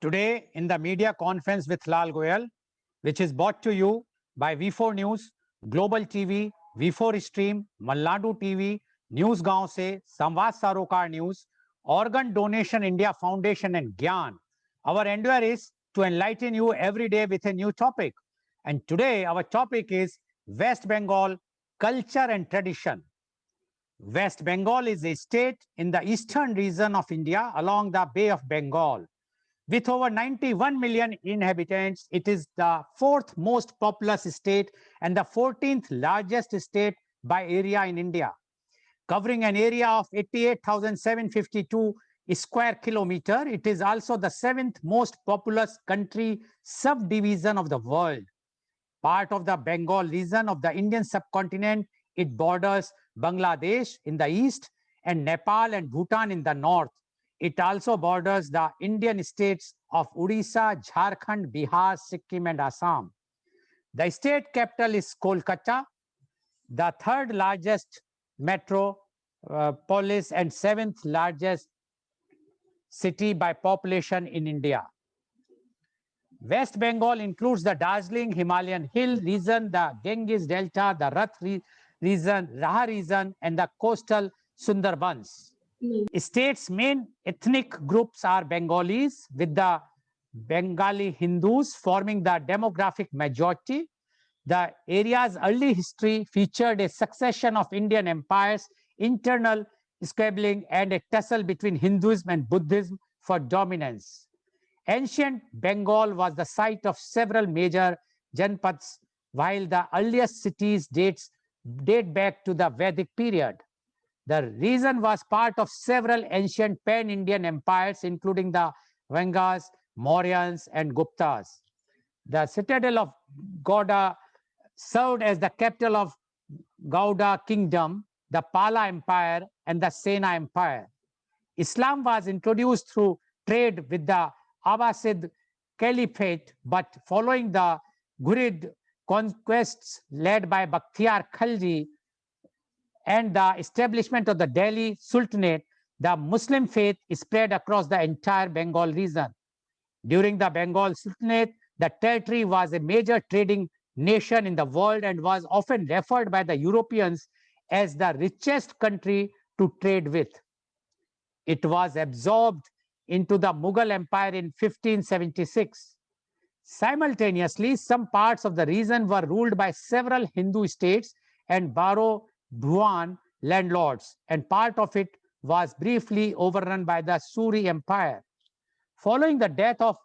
Today in the media conference with Goel, which is brought to you by V4 News, Global TV, V4 Stream, Malnadu TV, News Gaon Se, Samvad Sarokar News, Organ Donation India Foundation and Gyan. Our endeavor is to enlighten you every day with a new topic. And today our topic is West Bengal, culture and tradition. West Bengal is a state in the eastern region of India along the Bay of Bengal. With over 91 million inhabitants, it is the fourth most populous state and the 14th largest state by area in India. Covering an area of 88,752 square kilometer, it is also the seventh most populous country subdivision of the world. Part of the Bengal region of the Indian subcontinent, it borders Bangladesh in the east and Nepal and Bhutan in the north. It also borders the Indian states of Odisha, Jharkhand, Bihar, Sikkim, and Assam. The state capital is Kolkata, the third largest metropolis and seventh largest city by population in India. West Bengal includes the dazzling Himalayan hill region, the Ganges Delta, the region, Raha region, and the coastal Sundarbans. State's main ethnic groups are Bengalis, with the Bengali Hindus forming the demographic majority. The area's early history featured a succession of Indian empires, internal squabbling, and a tussle between Hinduism and Buddhism for dominance. Ancient Bengal was the site of several major janpads, while the earliest cities date back to the Vedic period. The region was part of several ancient pan-Indian empires, including the Vengas, Mauryans, and Guptas. The citadel of Goda served as the capital of Gauda kingdom, the Pala Empire, and the Sena Empire. Islam was introduced through trade with the Abbasid Caliphate, but following the Ghurid conquests led by Bakhtiar Khalji and the establishment of the Delhi Sultanate, the Muslim faith spread across the entire Bengal region. During the Bengal Sultanate, the territory was a major trading nation in the world and was often referred by the Europeans as the richest country to trade with. It was absorbed into the Mughal Empire in 1576. Simultaneously, some parts of the region were ruled by several Hindu states and Baro Bhuan landlords, and part of it was briefly overrun by the Suri Empire. Following the death of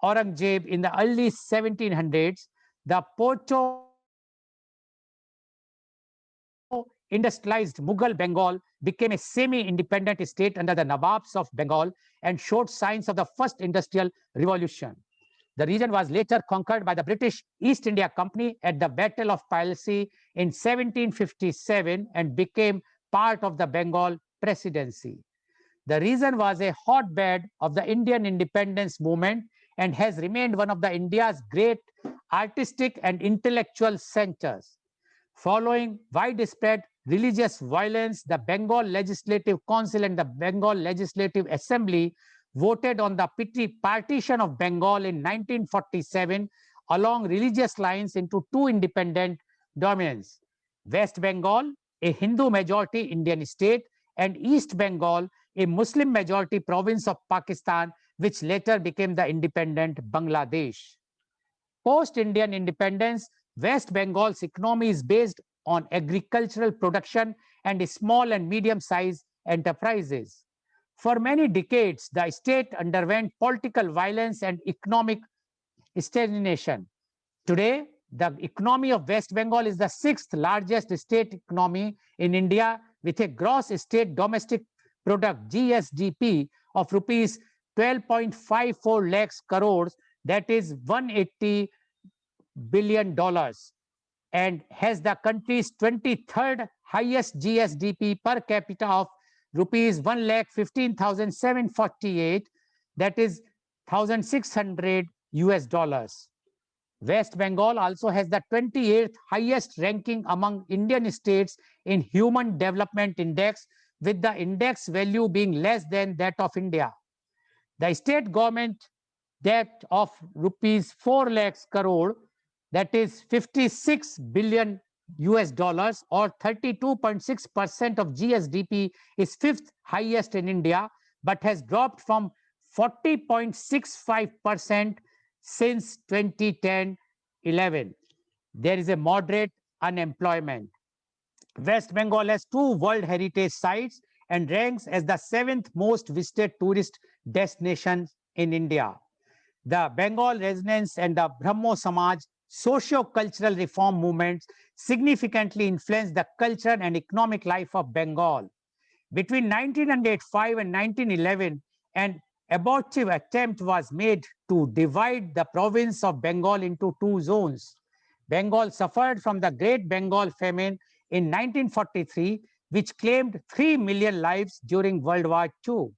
Aurangzeb in the early 1700s, the industrialized Mughal Bengal became a semi-independent state under the Nawabs of Bengal and showed signs of the first industrial revolution. The region was later conquered by the British East India Company at the Battle of Palsi in 1757 and became part of the Bengal Presidency. The region was a hotbed of the Indian independence movement and has remained one of India's great artistic and intellectual centers. Following widespread religious violence, the Bengal Legislative Council and the Bengal Legislative Assembly voted on the partition of Bengal in 1947 along religious lines into two independent dominions: West Bengal, a Hindu-majority Indian state, and East Bengal, a Muslim-majority province of Pakistan, which later became the independent Bangladesh. Post-Indian independence, West Bengal's economy is based on agricultural production and small and medium-sized enterprises. For many decades, the state underwent political violence and economic stagnation. Today, the economy of West Bengal is the sixth largest state economy in India, with a gross state domestic product GSDP of rupees 12.54 lakhs crores, that is $180 billion, and has the country's 23rd highest GSDP per capita of rupees 1,15,748, that is 1,600 US dollars. West Bengal also has the 28th highest ranking among Indian states in Human Development Index, with the index value being less than that of India. The state government debt of rupees 4 lakhs crore, that is 56 billion US dollars or 32.6% of GSDP, is fifth highest in India, but has dropped from 40.65% since 2010-11. There is a moderate unemployment. West Bengal has two World Heritage Sites and ranks as the seventh most visited tourist destination in India. The Bengal Resonance and the Brahmo Samaj socio-cultural reform movements significantly influenced the cultural and economic life of Bengal. Between 1905 and 1911, an abortive attempt was made to divide the province of Bengal into two zones. Bengal suffered from the Great Bengal Famine in 1943, which claimed 3 million lives during World War II.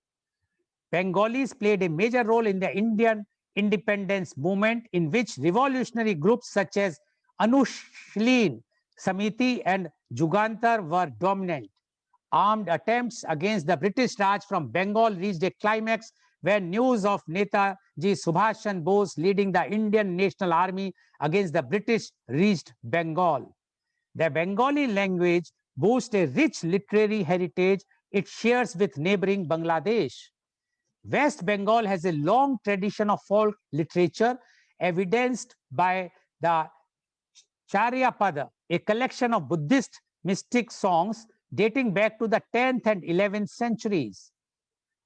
Bengalis played a major role in the Indian independence movement, in which revolutionary groups such as Anushlin Samiti and Jugantar were dominant. Armed attempts against the British Raj from Bengal reached a climax when news of Netaji Subhash Chandra Bose leading the Indian National Army against the British reached Bengal. The Bengali language boasts a rich literary heritage it shares with neighboring Bangladesh. West Bengal has a long tradition of folk literature, evidenced by the Charyapada, a collection of Buddhist mystic songs dating back to the 10th and 11th centuries.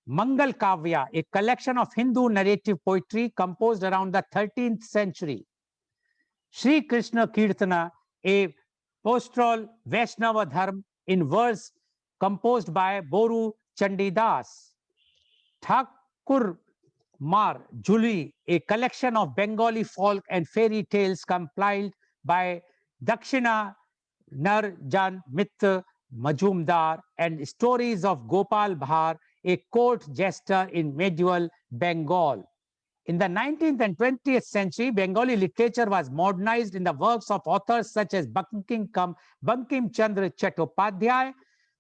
Mangal Kavya, a collection of Hindu narrative poetry composed around the 13th century. Sri Krishna Kirtana, a pastoral Vaishnava Dharma in verse composed by Boru Chandidas. Thakur Mar Juli, a collection of Bengali folk and fairy tales compiled by Dakshina Narjan Mitra Majumdar, and stories of Gopal Bhar, a court jester in medieval Bengal. In the 19th and 20th century, Bengali literature was modernized in the works of authors such as Bankim Chandra Chattopadhyay,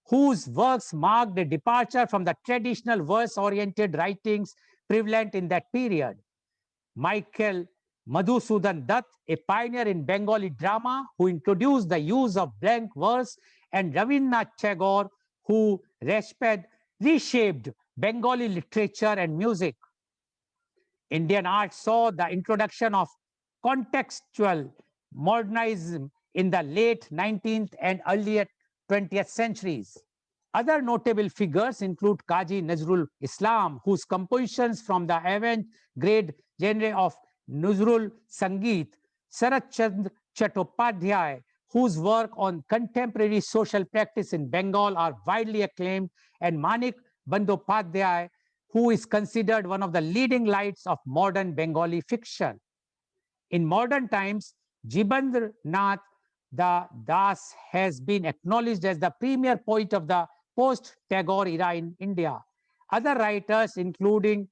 whose works marked a departure from the traditional verse-oriented writings prevalent in that period. Michael Madhusudan Dutt, a pioneer in Bengali drama, who introduced the use of blank verse, and Rabindranath Tagore, who reshaped Bengali literature and music. Indian art saw the introduction of contextual modernism in the late 19th and earlier 20th centuries. Other notable figures include Qazi Nazrul Islam, whose compositions from the avant-garde genre of Nazrul Sangeet, Sarat Chandra Chattopadhyay, whose work on contemporary social practice in Bengal are widely acclaimed, and Manik Bandyopadhyay, who is considered one of the leading lights of modern Bengali fiction. In modern times, Jibandranath Das has been acknowledged as the premier poet of the post-Tagore era in India. Other writers, including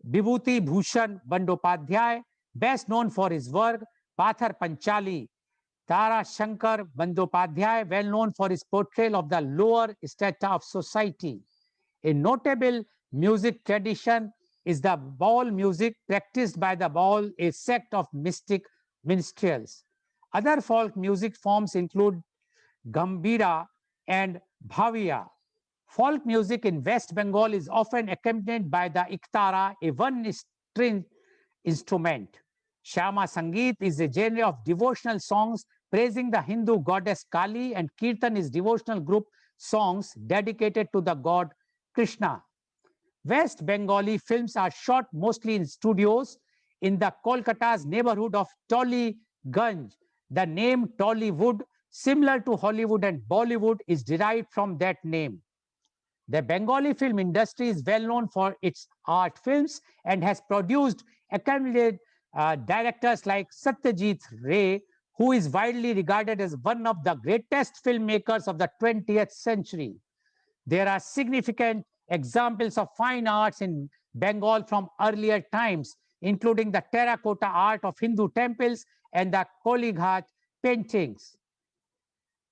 Vibhuti Bhushan Bandyopadhyay, best known for his work Pathar Panchali, Tara Shankar Bandyopadhyay, well known for his portrayal of the lower strata of society. A notable music tradition is the Baul music practiced by the Baul, a sect of mystic minstrels. Other folk music forms include Gambhira and Bhaviya. Folk music in West Bengal is often accompanied by the Iktara, a one-string instrument. Shama Sangeet is a genre of devotional songs praising the Hindu goddess Kali, and Kirtan is devotional group songs dedicated to the god Krishna. West Bengali films are shot mostly in studios in the Kolkata's neighborhood of Tollygunge. The name Tollywood, similar to Hollywood and Bollywood, is derived from that name. The Bengali film industry is well known for its art films and has produced acclaimed directors like Satyajit Ray, who is widely regarded as one of the greatest filmmakers of the 20th century. There are significant examples of fine arts in Bengal from earlier times, including the terracotta art of Hindu temples and the Kolighat paintings.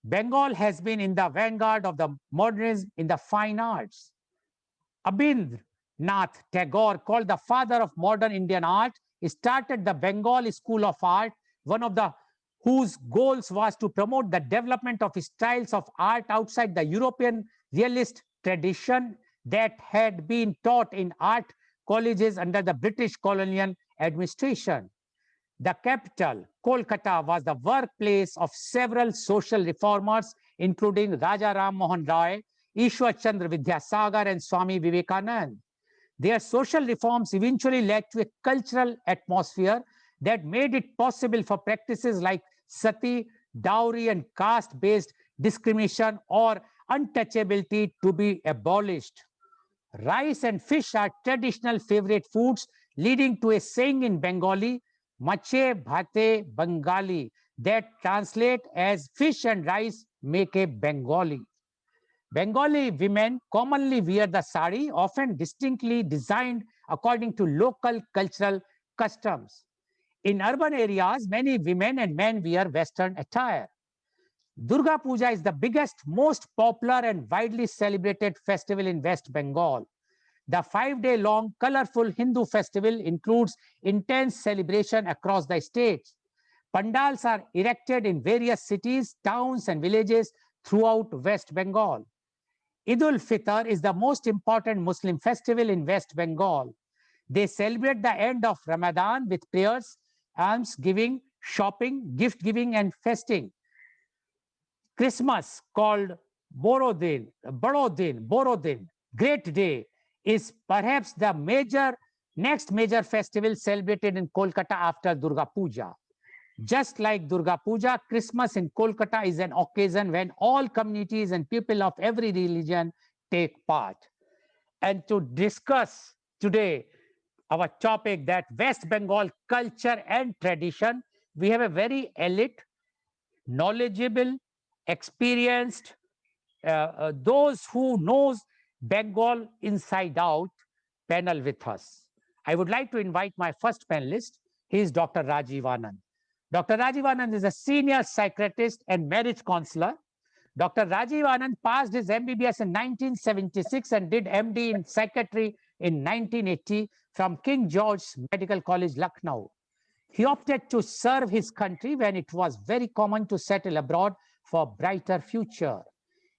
Bengal has been in the vanguard of the modernism in the fine arts. Abindra Nath Tagore, called the father of modern Indian art, started the Bengal School of Art, one of the whose goals was to promote the development of styles of art outside the European realist tradition that had been taught in art colleges under the British colonial administration. The capital, Kolkata, was the workplace of several social reformers, including Raja Ram Mohan Roy, Ishwar Chandra Vidyasagar, and Swami Vivekanand. Their social reforms eventually led to a cultural atmosphere that made it possible for practices like sati, dowry, and caste based discrimination or untouchability to be abolished. Rice and fish are traditional favorite foods, leading to a saying in Bengali, Mache Bhate Bengali, that translate as fish and rice make a Bengali. Bengali women commonly wear the sari, often distinctly designed according to local cultural customs. In urban areas, many women and men wear Western attire. Durga Puja is the biggest, most popular, and widely celebrated festival in West Bengal. The 5-day long, colorful Hindu festival includes intense celebration across the states. Pandals are erected in various cities, towns, and villages throughout West Bengal. Eid ul-Fitr is the most important Muslim festival in West Bengal. They celebrate the end of Ramadan with prayers, alms giving, shopping, gift giving, and fasting. Christmas, called Borodin, Great Day, is perhaps the next major festival celebrated in Kolkata after Durga Puja. Just like Durga Puja, Christmas in Kolkata is an occasion when all communities and people of every religion take part. And to discuss today our topic, that West Bengal culture and tradition, we have a very elite, knowledgeable, experienced, those who knows Bengal inside out panel with us. I would like to invite my first panelist. He is Dr. Rajiv Anand. Dr. Rajiv Anand is a senior psychiatrist and marriage counselor. Dr. Rajiv Anand passed his MBBS in 1976 and did MD in psychiatry in 1980 from King George's Medical College, Lucknow. He opted to serve his country when it was very common to settle abroad for brighter future.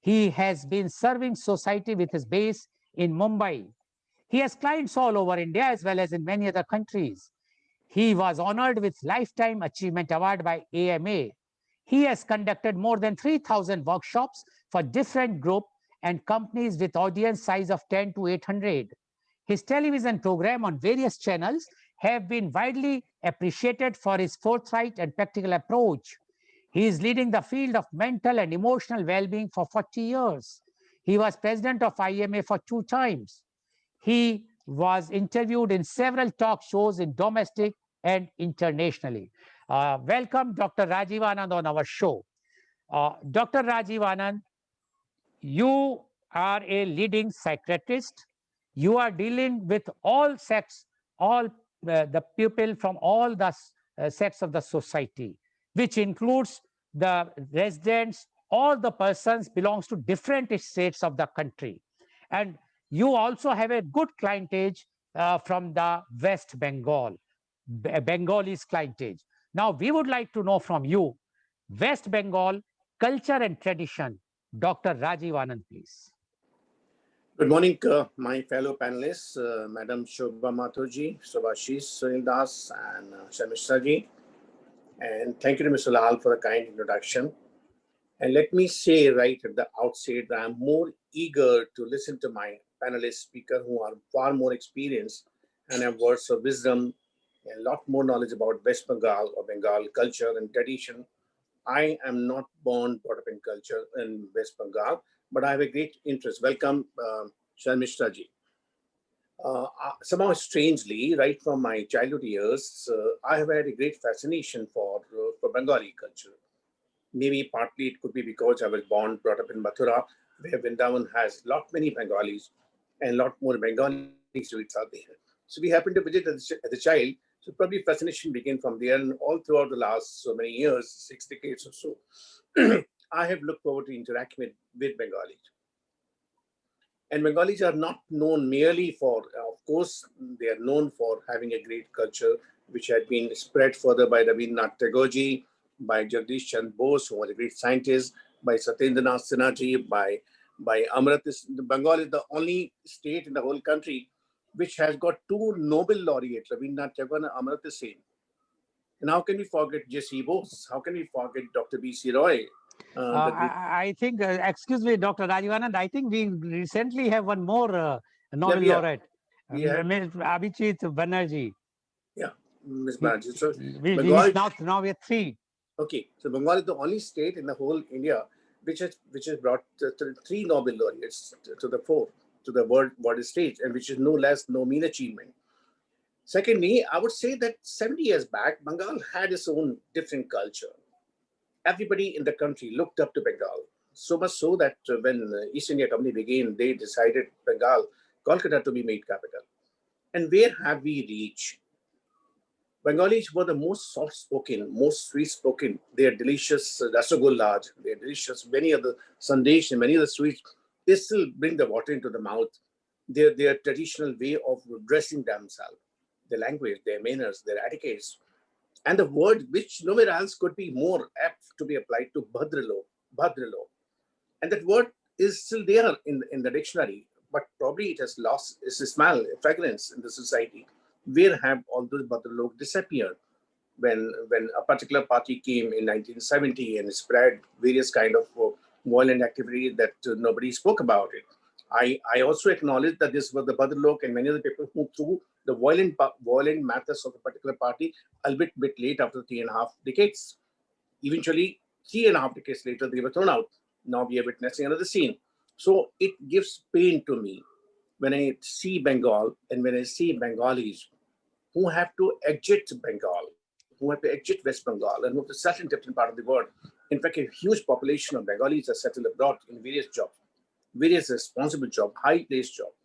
He has been serving society with his base in Mumbai. He has clients all over India as well as in many other countries. He was honored with Lifetime Achievement Award by AMA. He has conducted more than 3,000 workshops for different groups and companies with audience size of 10 to 800. His television program on various channels have been widely appreciated for his forthright and practical approach. He is leading the field of mental and emotional well-being for 40 years. He was president of IMA for 2 times. He was interviewed in several talk shows in domestic and internationally. Welcome, Dr. Rajiv Anand, on our show. Dr. Rajiv Anand, you are a leading psychiatrist. You are dealing with all sects, all the people from all the sects of the society, which includes the residents, all the persons belongs to different states of the country. And you also have a good clientage from the West Bengal, Bengalese clientage. Now, we would like to know from you, West Bengal culture and tradition. Dr. Rajiv Anand, please. Good morning, my fellow panelists, Madam Shobha Mathurji, Subhashish Sunil Das, and Shamishra ji. And thank you to Mr. Lal for a kind introduction. And let me say right at the outset that I'm more eager to listen to my panelist speaker who are far more experienced and have words of wisdom and a lot more knowledge about West Bengal or Bengal culture and tradition. I am not born, brought up in culture in West Bengal, but I have a great interest. Welcome, Sharmishra ji. Somehow strangely, right from my childhood years, I have had a great fascination for Bengali culture. Maybe partly it could be because I was born, brought up in Mathura, where Vrindavan has many Bengalis and lot more Bengali streets out there. So we happened to visit as a child. So probably fascination began from there, and all throughout the last so many years, 6 decades or so, I have looked forward to interacting with Bengalis. And Bengalis are not known merely for, of course, they are known for having a great culture, which had been spread further by Rabindranath Tagore ji, by Jagdish Chandra Bose, who was a great scientist, by Satyendranath Sinha ji, by Amrit. Bengal is the only state in the whole country which has got two Nobel laureates, Rabindranath Tagore and Amrit Sen. And how can we forget J.C. Bose? How can we forget Dr. B.C. Roy? The great, I think, excuse me, Dr. Rajivanand, I think we recently have one more yeah, Nobel laureate, we have, Ms. Abhijit Banerjee. yeah, Ms. He, Banerjee. So he's Bengal, now we are three. okay, so Bengal is the only state in the whole India which has brought three Nobel laureates to the fore, to the world stage, and which is no less, no mean achievement. Secondly, I would say that 70 years back, Bengal had its own different culture. Everybody in the country looked up to Bengal, so much so that when East India Company began, they decided Bengal, Kolkata to be made capital. And where have we reached? Bengalis were the most soft-spoken, most sweet-spoken. They are delicious rasagollas, they are delicious many other sandesh and many other sweets. They still bring the water into the mouth. Their traditional way of dressing themselves, their language, their manners, their etiquettes, and the word which nowhere else could be more apt to be applied to Bhadralo, Bhadralo. And that word is still there in the dictionary, but probably it has lost its smell, fragrance in the society. Where have all those Bhadralok disappeared? When a particular party came in 1970 and spread various kind of violent activity that nobody spoke about it. I also acknowledge that this was the Bhadralok and many other people who threw the violent methods of a particular party, albeit bit late after 3.5 decades. Eventually, 3.5 decades later, they were thrown out. Now we are witnessing another scene. So it gives pain to me when I see Bengal and when I see Bengalis who have to exit Bengal, who have to exit West Bengal and move to settle in different part of the world. In fact, a huge population of Bengalis are settled abroad in various jobs, various responsible jobs, high placed jobs.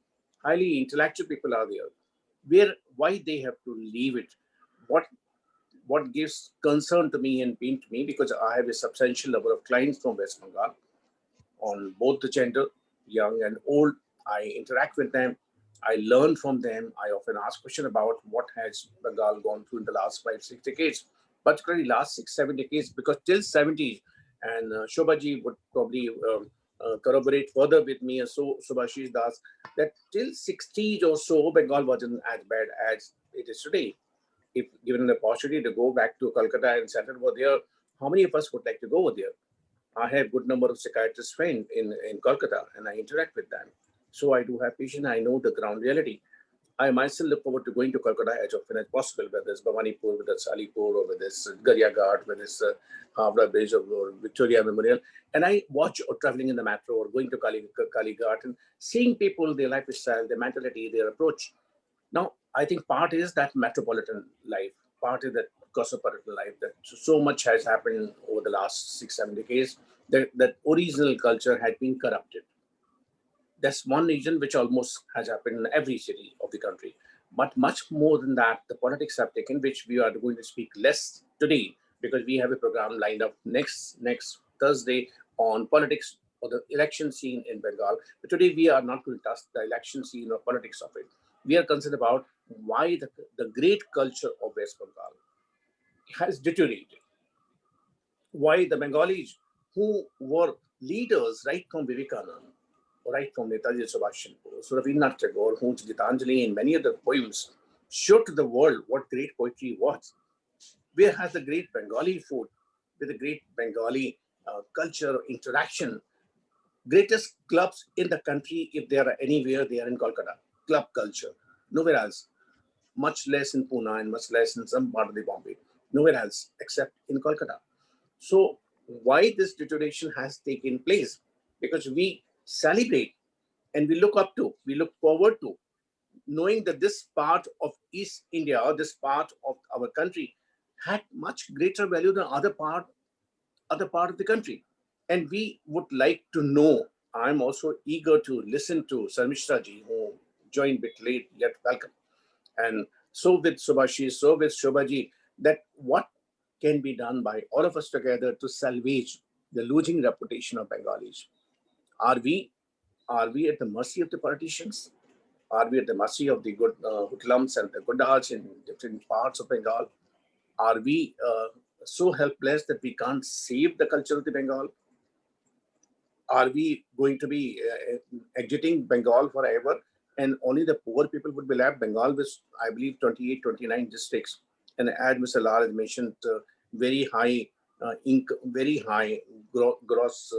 Highly intellectual people are there. Why they have to leave it? What what gives concern to me and pain to me, because I have a substantial number of clients from West Bengal on both the gender, young and old. I interact with them. I learn from them. I often ask questions about what has Bengal gone through in the last 5, 6 decades, particularly last 6, 7 decades, because till 70s, and Shobhaji would probably corroborate further with me, and so Subhashish Das, that till 60s or so, Bengal wasn't as bad as it is today. If given an opportunity to go back to Calcutta and settle over there, how many of us would like to go over there? I have good number of psychiatrist friends in Kolkata and I interact with them. So I do have patience. I know the ground reality. I myself look forward to going to Kolkata as often as possible, whether it's Bhawanipur, whether it's Alipur, or whether it's Garya Ghat, whether it's Havra Bridge or Victoria Memorial. And I watch or traveling in the metro or going to Kali Ghat and seeing people, their lifestyle, their mentality, their approach. Now, I think part is that metropolitan life, part is that cosmopolitan life, that so much has happened over the last 6, 7 decades that original culture had been corrupted. That's one region which almost has happened in every city of the country. But much more than that, the politics have taken, which we are going to speak less today because we have a program lined up next Thursday on politics or the election scene in Bengal. But today we are not going to touch the election scene or politics of it. We are concerned about why the great culture of West Bengal has deteriorated, why the Bengalis who were leaders right from Vivekananda, right from Netaji Subhash Chandra Bose, Rabindranath Tagore, whose Gitanjali and many other poems showed to the world what great poetry was. Where has the great Bengali food, with the great Bengali culture, interaction, greatest clubs in the country, if there are anywhere, they are in Kolkata. Club culture, nowhere else. Much less in Pune and much less in some part of the Bombay. Nowhere else except in Kolkata. So why this deterioration has taken place? Because we celebrate and we look up to, we look forward to, knowing that this part of East India, or this part of our country, had much greater value than other part of the country. And we would like to know. I'm also eager to listen to Sarmishra ji, who joined a bit late, yet welcome. And so with Subhashi, so with Shobhaji, that what can be done by all of us together to salvage the losing reputation of Bengalis? Are we Are we at the mercy of the politicians? Are we at the mercy of the good hoodlums and the gundas in different parts of Bengal? Are we so helpless that we can't save the culture of the Bengal? Are we going to be exiting Bengal forever and only the poor people would be left? Bengal with, I believe, 28, 29 districts. And as Mr. Lal has mentioned, very high very high gross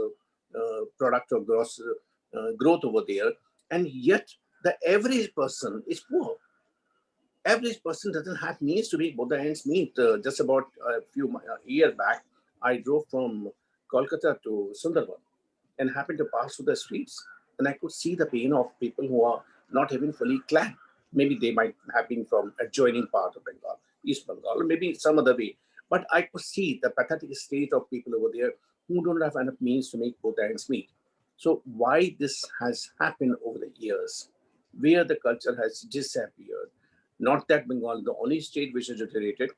product or gross growth over there. And yet the average person is poor. Average person doesn't have means to make both the ends meet. Just about a few years back, I drove from Kolkata to Sundarban and happened to pass through the streets, and I could see the pain of people who are not even fully clad. Maybe they might have been from adjoining part of Bengal, East Bengal, or maybe some other way. But I could see the pathetic state of people over there who don't have enough means to make both ends meet. So why this has happened over the years, where the culture has disappeared. Not that Bengal is the only state which has deteriorated.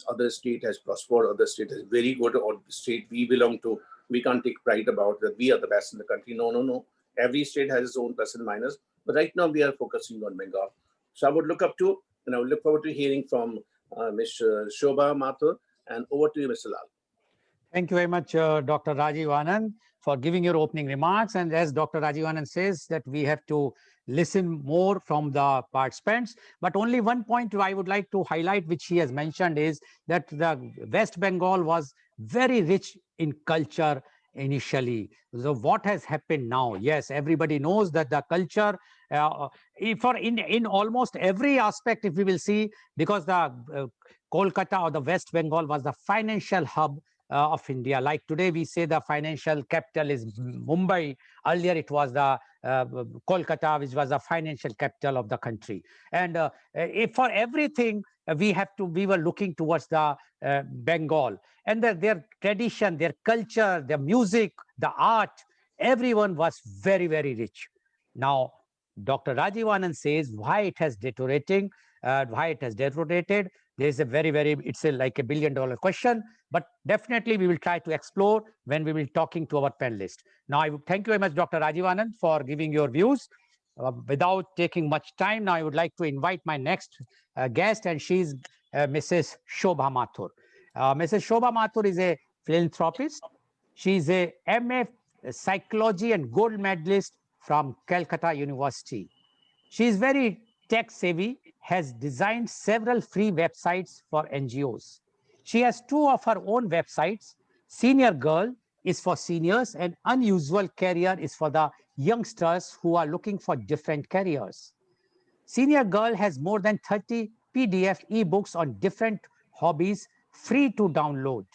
Other state has prospered, other state is very good, or state we belong to, we can't take pride about that we are the best in the country. No, no, no. Every state has its own plus and minus. But right now we are focusing on Bengal. So I would look up to, and I would look forward to hearing from Ms. Shobha Mathur. And over to you, Mr. Lal. Thank you very much, Dr. Rajiv Anand, for giving your opening remarks. And as Dr. Rajiv Anand says, that we have to listen more from the participants. But only one point I would like to highlight, which he has mentioned, is that the West Bengal was very rich in culture initially. So what has happened now? Yes, everybody knows that the culture, in almost every aspect, if we will see, because the Kolkata or the West Bengal was the financial hub of India. Like today, we say the financial capital is Mumbai. Earlier, it was the Kolkata, which was the financial capital of the country. And if for everything, we were looking towards the Bengal, and their tradition, their culture, their music, the art, everyone was very, very rich. Now, Dr. Rajiv Anand says why it has deteriorating, why it has deteriorated. There's a it's like $1 billion question, but definitely we will try to explore when we will talking to our panelists. Now, I would thank you very much, Dr. Rajiv Anand, for giving your views. Without taking much time, now I would like to invite my next guest, and she's Mrs. Shobha Mathur. Mrs. Shobha Mathur is a philanthropist. She's a MA Psychology and gold medalist from Calcutta University. She is very tech savvy, has designed several free websites for NGOs. She has two of her own websites. Senior Goel is for seniors, and Unusual Career is for the youngsters who are looking for different careers. Senior Goel has more than 30 PDF ebooks on different hobbies free to download.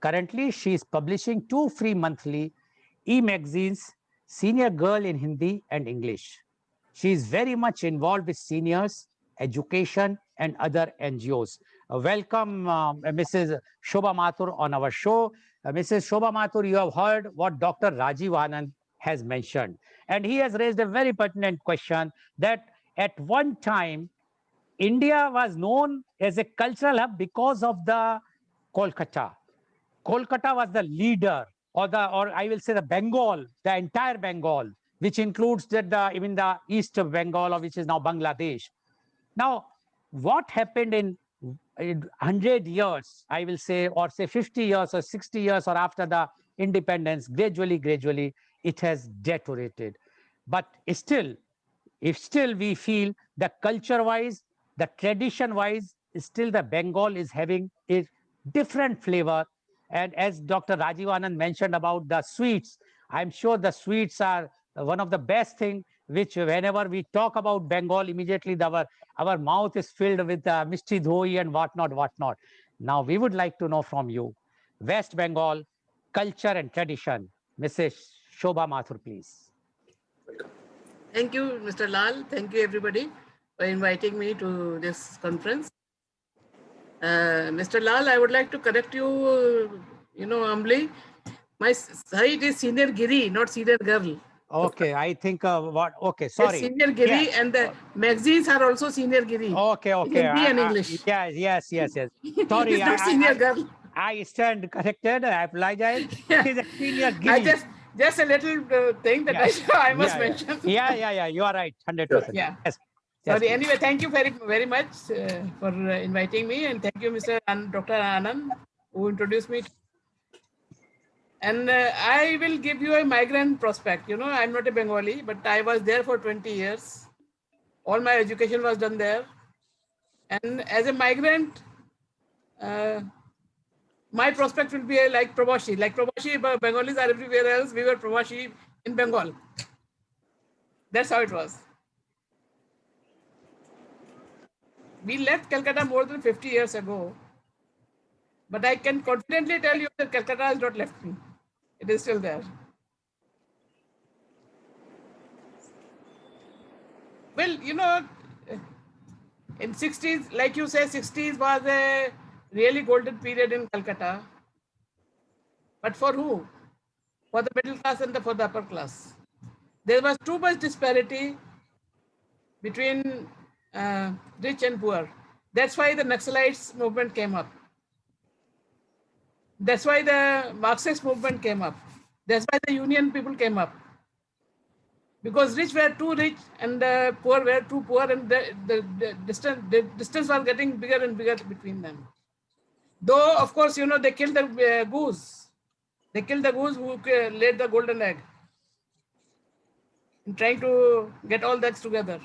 Currently, she is publishing 2 free monthly e-magazines, Senior Goel in Hindi and English. She is very much involved with seniors, education, and other NGOs. Welcome, Mrs. Shobha Mathur, on our show. Mrs. Shobha Mathur, you have heard what Dr. Rajiv Anand has mentioned. And he has raised a very pertinent question that at one time, India was known as a cultural hub because of the Kolkata. Kolkata was the leader, or I will say the Bengal, the entire Bengal, which includes even the east of Bengal, or which is now Bangladesh. Now, what happened in 100 years, I will say, or say 50 years or 60 years, or after the independence, gradually, it has deteriorated. But still, if still we feel the culture-wise, the tradition-wise, still the Bengal is having a different flavor. And as Dr. Rajiv Anand mentioned about the sweets, I'm sure the sweets are one of the best thing, which whenever we talk about Bengal, immediately our mouth is filled with Mishti Doi and whatnot. Now, we would like to know from you, West Bengal, culture and tradition. Mrs. Shobha Mathur, please. Thank you, Mr. Lal. Thank you, everybody, for inviting me to this conference. Mr. Lal, I would like to correct you, humbly. My site is Senior Giri, not Senior Girl. Okay, I think okay, It's sorry. Senior Giri, Yes. and the magazines are also Senior Giri. Okay. Hindi and English. Yes. Sorry, It's not Senior Girl. I stand corrected. I apologize. Yeah. It is a Senior Giri. just a little thing that I must mention. Yeah. You are right. 100%. Yeah. Yes. Sorry. please. Anyway, thank you very much for inviting me, and thank you, Dr. Anand, who introduced me. And I will give you a migrant prospect. You know, I'm not a Bengali, but I was there for 20 years. All my education was done there. And as a migrant, my prospect will be like Prabashi. Like Prabashi, Bengalis are everywhere else. We were Prabashi in Bengal. That's how it was. We left Calcutta more than 50 years ago. But I can confidently tell you that Calcutta has not left me. It is still there. Well, you know, in 60s, like you say, 60s was a really golden period in Calcutta. But for who? For the middle class and for the upper class. There was too much disparity between rich and poor. That's why the Naxalites movement came up. That's why the Marxist movement came up. That's why the union people came up. Because rich were too rich and the poor were too poor, and the distance was getting bigger and bigger between them. Though, of course, you know, they killed the goose. They killed the goose who laid the golden egg in trying to get all the eggs together.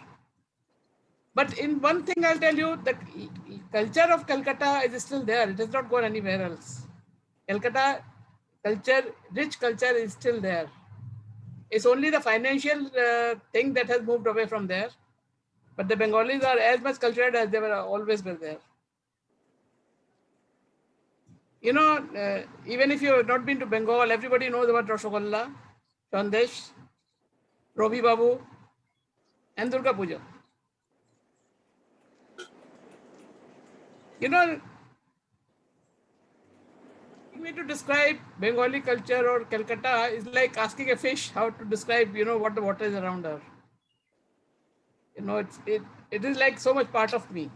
But in one thing I'll tell you, the culture of Calcutta is still there. It has not gone anywhere else. Calcutta culture, rich culture is still there. It's only the financial thing that has moved away from there. But the Bengalis are as much cultured as they were always were there. You know, even if you have not been to Bengal, everybody knows about Rasgulla, Sandesh, Robi Babu, and Durga Puja. You know, for me to describe Bengali culture or Calcutta is like asking a fish how to describe, you know, what the water is around her. You know, it is like so much part of me.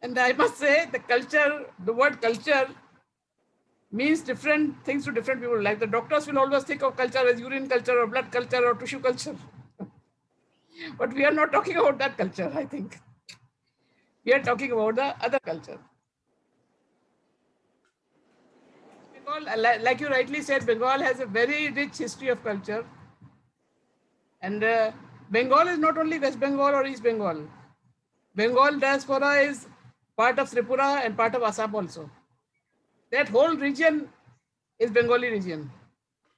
And I must say, the culture, the word culture means different things to different people. Like the doctors will always think of culture as urine culture or blood culture or tissue culture. But we are not talking about that culture, I think. We are talking about the other culture. Bengal, like you rightly said, Bengal has a very rich history of culture. And Bengal is not only West Bengal or East Bengal. Bengal diaspora is part of Tripura and part of Assam also. That whole region is Bengali region.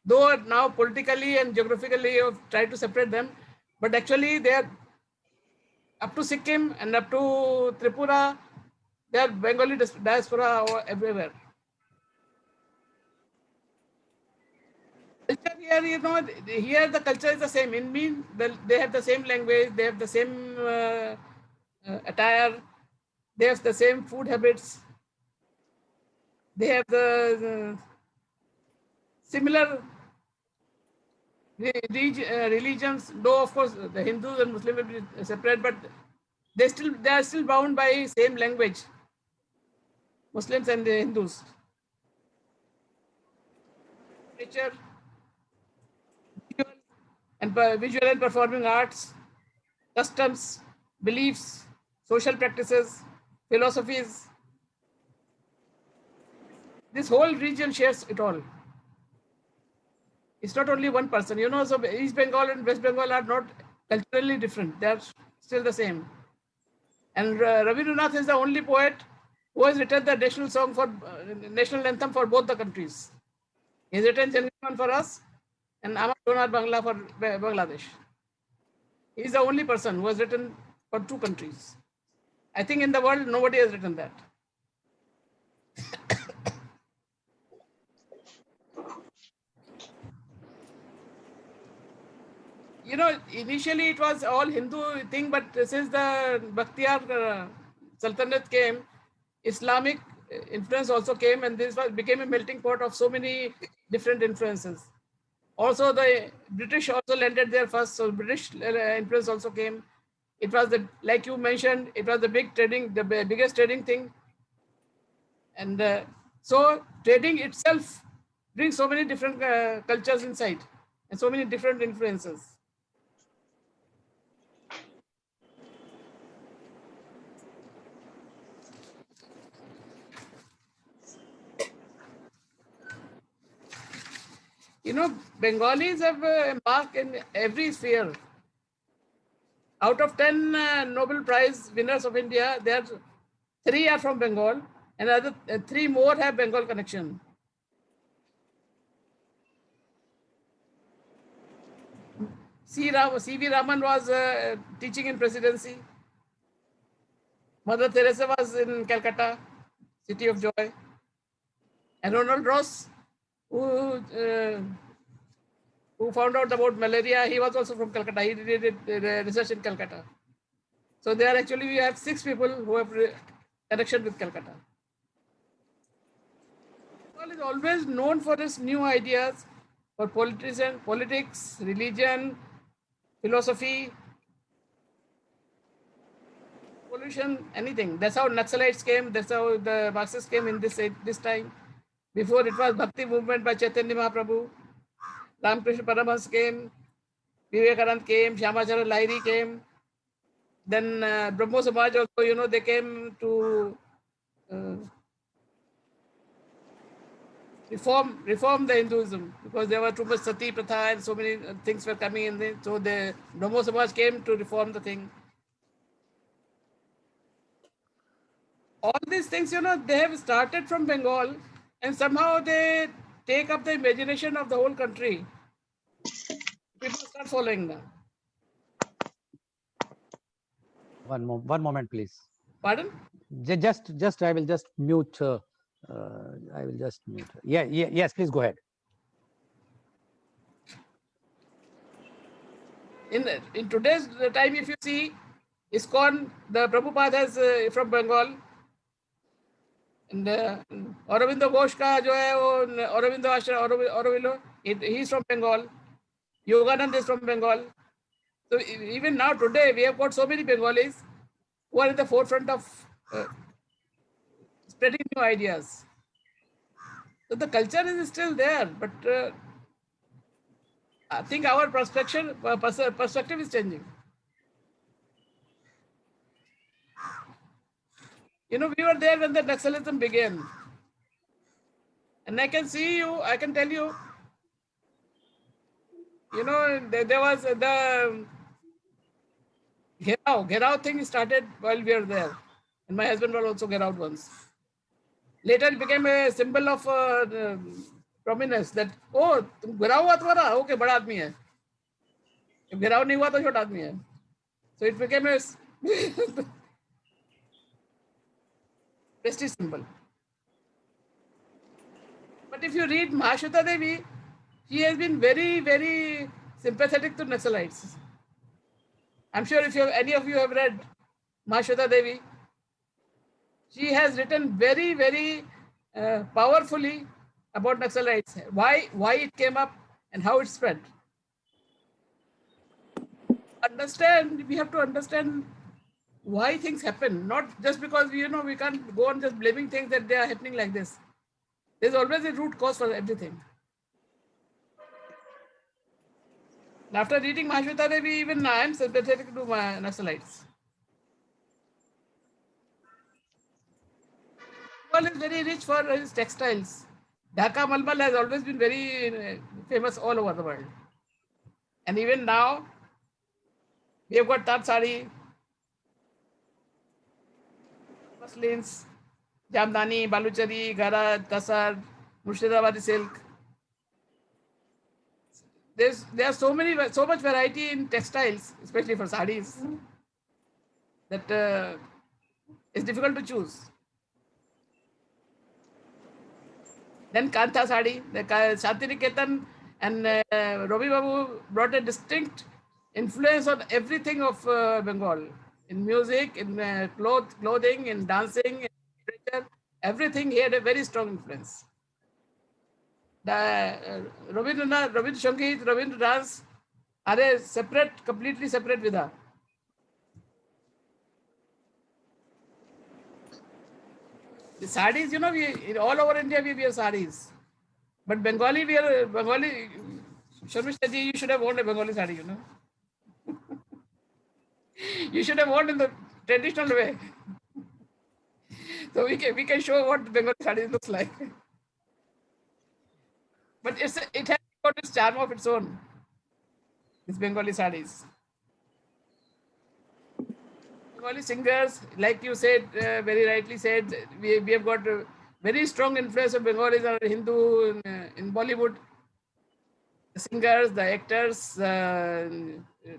Though now politically and geographically you have tried to separate them, but actually they are up to Sikkim and up to Tripura, they are Bengali diaspora everywhere. Culture here, you know, here the culture is the same. In mean, they have the same language, they have the same attire, they have the same food habits, they have the similar religions. Though of course the Hindus and Muslims will be separate, but they are still bound by same language. Muslims and the Hindus. Nature, visual and performing arts, customs, beliefs, social practices, philosophies. This whole region shares it all. It's not only one person, you know, so East Bengal and West Bengal are not culturally different. They are still the same. And Rabindranath is the only poet who has written the national song for national anthem for both the countries. He has written Jangan for us and Amar Donar Bangla for Bangladesh. He is the only person who has written for two countries. I think in the world, nobody has written that. You know, initially it was all Hindu thing, but since the Bakhtiyar Sultanate came, Islamic influence also came, and this became a melting pot of so many different influences. Also, the British also landed there first, so British influence also came. It was the, like you mentioned, it was the big trading, the biggest trading thing. And so trading itself brings so many different cultures inside and so many different influences. You know, Bengalis have a mark in every sphere. Out of 10 Nobel Prize winners of India, there are 3 are from Bengal, and other 3 more have Bengal connection. C.V. Raman was teaching in presidency. Mother Teresa was in Calcutta, city of joy. And Ronald Ross, who found out about malaria, he was also from Calcutta. He did research in Calcutta. So there actually we have 6 people who have connection with Calcutta. Bengal is always known for its new ideas for politics, religion, philosophy, pollution, anything. That's how Naxalites came. That's how the Marxists came in this time. Before it was Bhakti movement by Chaitanya Mahaprabhu. Ramakrishna Paramahansa came. Vivekanand came. Shyamacharya Lahiri came. Then Brahmo Samaj also, you know, they came to reform the Hinduism because there were too much sati pratha and so many things were coming in there. So the Brahmo Samaj came to reform the thing. All these things, you know, they have started from Bengal and somehow they take up the imagination of the whole country. People start following them. One moment, please. Pardon? Just I will just mute. I will just mute. Yes, please go ahead. In today's time, if you see, ISKCON, the Prabhupada is from Bengal. And Aurobindo Ghosh ka jo hai, wo Aurobindo Ashram, Aurobindo, he is from Bengal. Yoganand is from Bengal. So even now today, we have got so many Bengalis who are in the forefront of spreading new ideas. So the culture is still there, but I think our perspective is changing. You know, we were there when the Naxalism began. And I can tell you, you know, there was the Gherao thing started while we were there. And my husband was also Gherao once. Later it became a symbol of prominence that, oh, Gherao hua tumhara? Okay, bada aadmi hai. If Gherao nahi hua, to chota aadmi hai. So it became a prestige symbol. But if you read Mahashweta Devi, she has been very, very sympathetic to Naxalites. I'm sure if any of you have read Mahashweta Devi, she has written very, very powerfully about Naxalites, why it came up and how it spread. We have to understand why things happen, not just because, you know, we can't go on just blaming things that they are happening like this. There's always a root cause for everything. After reading Mahashweta Devi, even I am sympathetic to my Naxalites. Bengal is very rich for his textiles. Dhaka Malmal has always been very famous all over the world. And even now, we have got Tat Sari, muslins, Jamdani, Baluchari, Gara, Tasar, Murshidabadi silk. There's so much variety in textiles, especially for sarees, that it's difficult to choose. Then Kantha sari, the Shantiniketan and Ravi Babu brought a distinct influence on everything of Bengal, in music, in clothing, in dancing, in literature, everything. He had a very strong influence. The Rabindranath, Rabindra Sangeet, Rabindra dance are a completely separate Vida. The sarees, you know, all over India we wear sarees. But Bengali, we are Bengali. Sharmishta ji, you should have worn a Bengali sari, you know. You should have worn in the traditional way. So we can show what Bengali sari looks like. But it has got its charm of its own. These Bengali saris. Bengali singers, like you said, very rightly said, we have got a very strong influence of Bengalis or Hindu in Bollywood. The singers, the actors,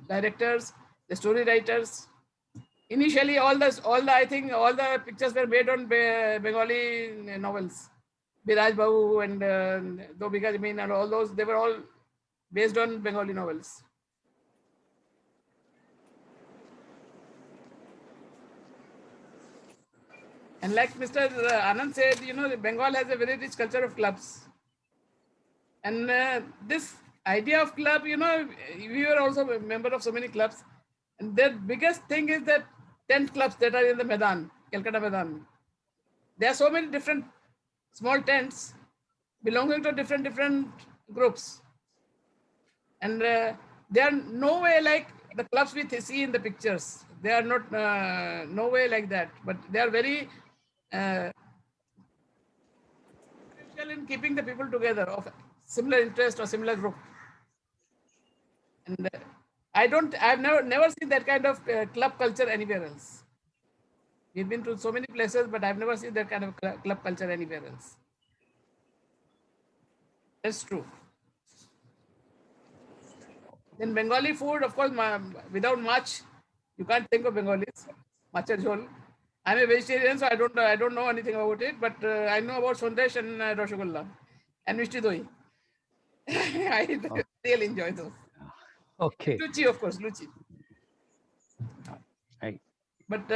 directors, the story writers. Initially, I think all the pictures were made on Bengali novels. Biraj Babu and Do Bigha Zameen and all those, they were all based on Bengali novels. And like Mr. Anand said, you know, Bengal has a very rich culture of clubs. And this idea of club, you know, we were also a member of so many clubs. And the biggest thing is that tent clubs that are in the Maidan, Calcutta Maidan. There are so many different small tents belonging to different groups. And they are no way like the clubs we see in the pictures. They are not no way like that, but they are very in keeping the people together of similar interest or similar group. And I've never seen that kind of club culture anywhere else. We've been to so many places, but I've never seen that kind of club culture anywhere else. That's true. Then Bengali food, of course, without much, you can't think of Bengalis. Machar jhol. I'm a vegetarian, so I don't know anything about it, but I know about Sandesh and Rasgulla and Mishti Doi. I really enjoy those. Okay. Luchi, of course, Luchi. Right. But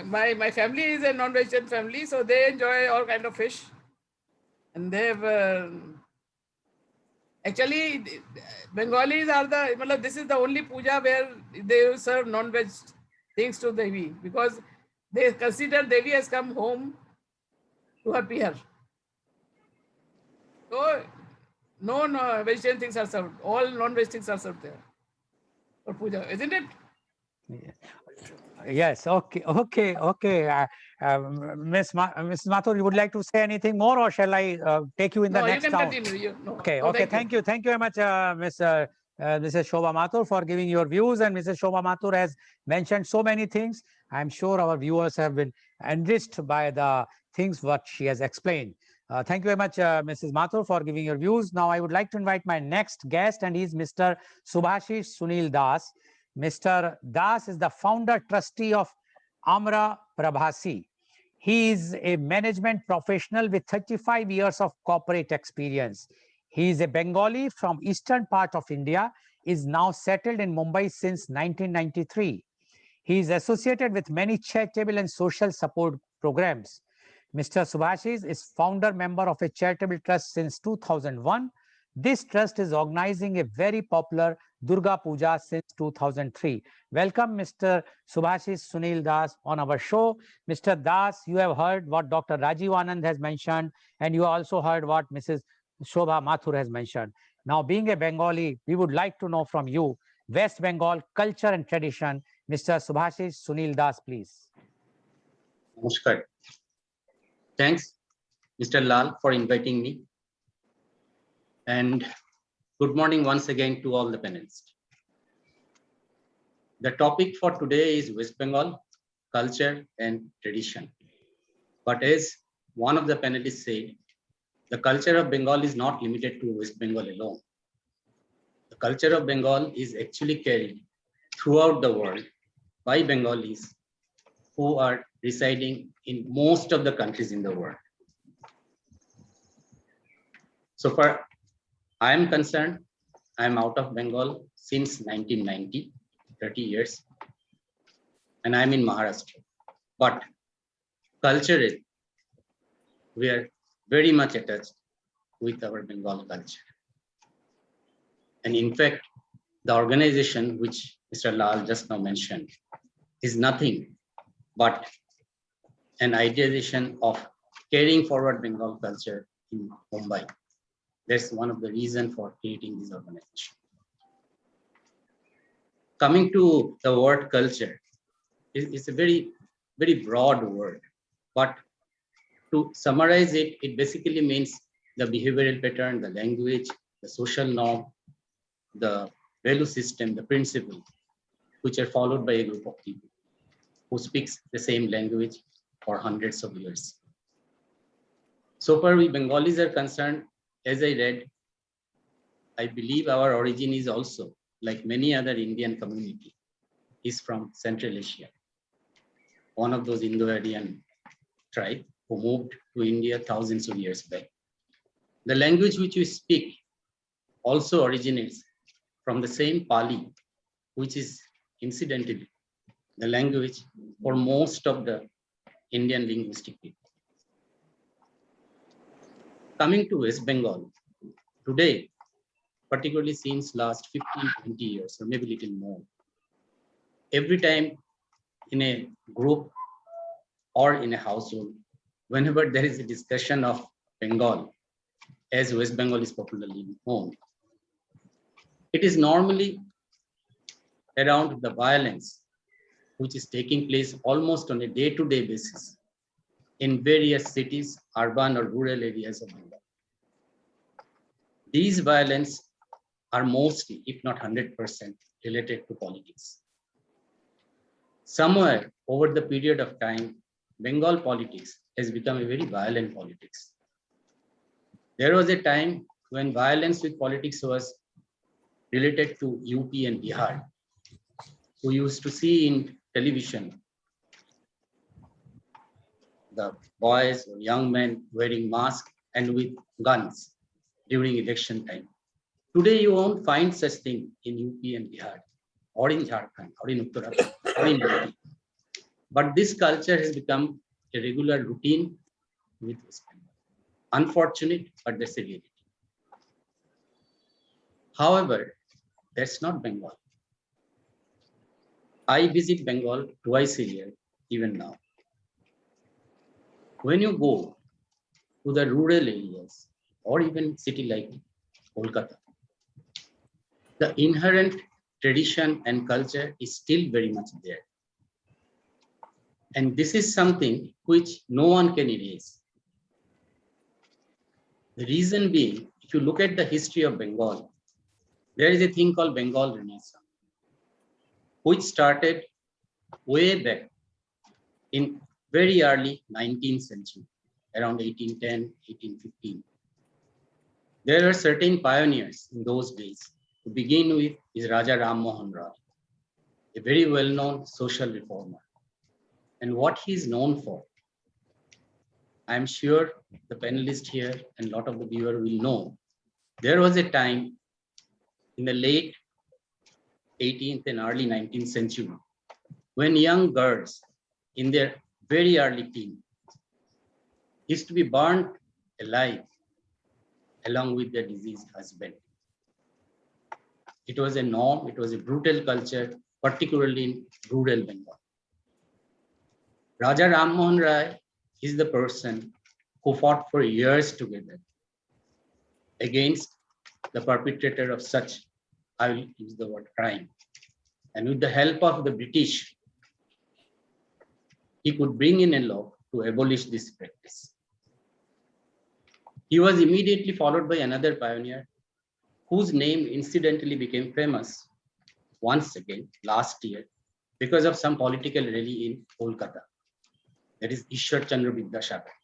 my family is a non-vegetarian family, so they enjoy all kind of fish. And they've actually, Bengalis are this is the only puja where they serve non-veg things to Devi, because they consider Devi has come home to her pier. So no vegetarian things are served. All non-veg things are served there for puja, isn't it? Yes. Okay. Miss Mathur, you would like to say anything more, or shall I take you in the next round? You can continue. Okay. Thank you very much, Mrs. Shobha Mathur, for giving your views. And Mrs. Shobha Mathur has mentioned so many things. I'm sure our viewers have been enriched by the things what she has explained. Thank you very much, Mrs. Mathur, for giving your views. Now, I would like to invite my next guest, and he's Mr. Subhashish Sunil Das. Mr. Das is the founder trustee of Amra Prabhasi. He is a management professional with 35 years of corporate experience. He is a Bengali from eastern part of India, is now settled in Mumbai since 1993. He is associated with many charitable and social support programs. Mr. Subhashish is founder member of a charitable trust since 2001. This trust is organizing a very popular Durga Puja since 2003. Welcome, Mr. Subhashish Sunil Das on our show. Mr. Das, you have heard what Dr. Rajiv Anand has mentioned, and you also heard what Mrs. Shobha Mathur has mentioned. Now, being a Bengali, we would like to know from you, West Bengal culture and tradition. Mr. Subhashish Sunil Das, please. Namaskar. Thanks, Mr. Lal, for inviting me. And good morning once again to all the panelists. The topic for today is West Bengal, culture and tradition. But as one of the panelists said, the culture of Bengal is not limited to West Bengal alone. The culture of Bengal is actually carried throughout the world by Bengalis who are residing in most of the countries in the world. So far, I am concerned, I am out of Bengal since 1990, 30 years, and I'm in Maharashtra. But culturally, we are very much attached with our Bengal culture. And in fact, the organization which Mr. Lal just now mentioned is nothing but an idealization of carrying forward Bengal culture in Mumbai. That's one of the reasons for creating this organization. Coming to the word culture, it's a very, very broad word, but to summarize it, it basically means the behavioral pattern, the language, the social norm, the value system, the principle, which are followed by a group of people who speaks the same language for hundreds of years. So far, we Bengalis are concerned, as I read, I believe our origin is also, like many other Indian community, is from Central Asia, one of those Indo-Aryan tribe who moved to India thousands of years back. The language which we speak also originates from the same Pali, which is incidentally the language for most of the Indian linguistic people. Coming to West Bengal, today, particularly since last 15, 20 years, or maybe a little more, every time in a group or in a household, whenever there is a discussion of Bengal, as West Bengal is popularly known, it is normally around the violence which is taking place almost on a day-to-day basis in various cities, urban or rural areas of Bengal. These violence are mostly, if not 100%, related to politics. Somewhere over the period of time, Bengal politics has become a very violent politics. There was a time when violence with politics was related to UP and Bihar. We used to see in television the boys or young men wearing masks and with guns during election time. Today, you won't find such thing in UP and Bihar, or in Jharkhand, or in Uttarakhand, or in UP. But this culture has become a regular routine with West Bengal. Unfortunate, but that's a reality. However, that's not Bengal. I visit Bengal twice a year, even now. When you go to the rural areas, or even city like Kolkata, the inherent tradition and culture is still very much there. And this is something which no one can erase. The reason being, if you look at the history of Bengal, there is a thing called Bengal Renaissance, which started way back in very early 19th century, around 1810, 1815. There were certain pioneers in those days. To begin with is Raja Ram Mohan Rai, a very well-known social reformer. And what he is known for, I'm sure the panelists here and a lot of the viewers will know, there was a time in the late 18th and early 19th century when young girls in their very early teen used to be burned alive along with their deceased husband. It was a norm, it was a brutal culture, particularly in rural Bengal. Raja Ram Mohan Rai is the person who fought for years together against the perpetrator of such, I will use the word crime. And with the help of the British, he could bring in a law to abolish this practice. He was immediately followed by another pioneer whose name incidentally became famous once again last year because of some political rally in Kolkata. That is Ishwar Chandra Vidyasagar.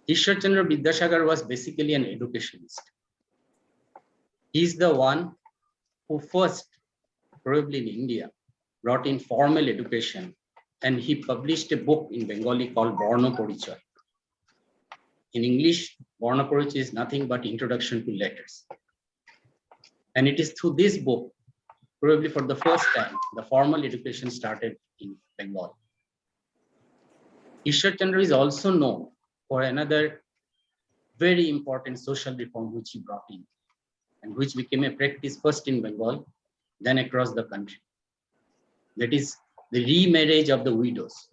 Ishwar Chandra Vidyasagar was basically an educationist. He's the one who first, probably in India, brought in formal education, and he published a book in Bengali called Borno Porichoy. In English, Borno Porichoy is nothing but introduction to letters. And it is through this book, probably for the first time, the formal education started in Bengal. Ishwar Chandra is also known for another very important social reform which he brought in, and which became a practice first in Bengal, then across the country. That is the remarriage of the widows.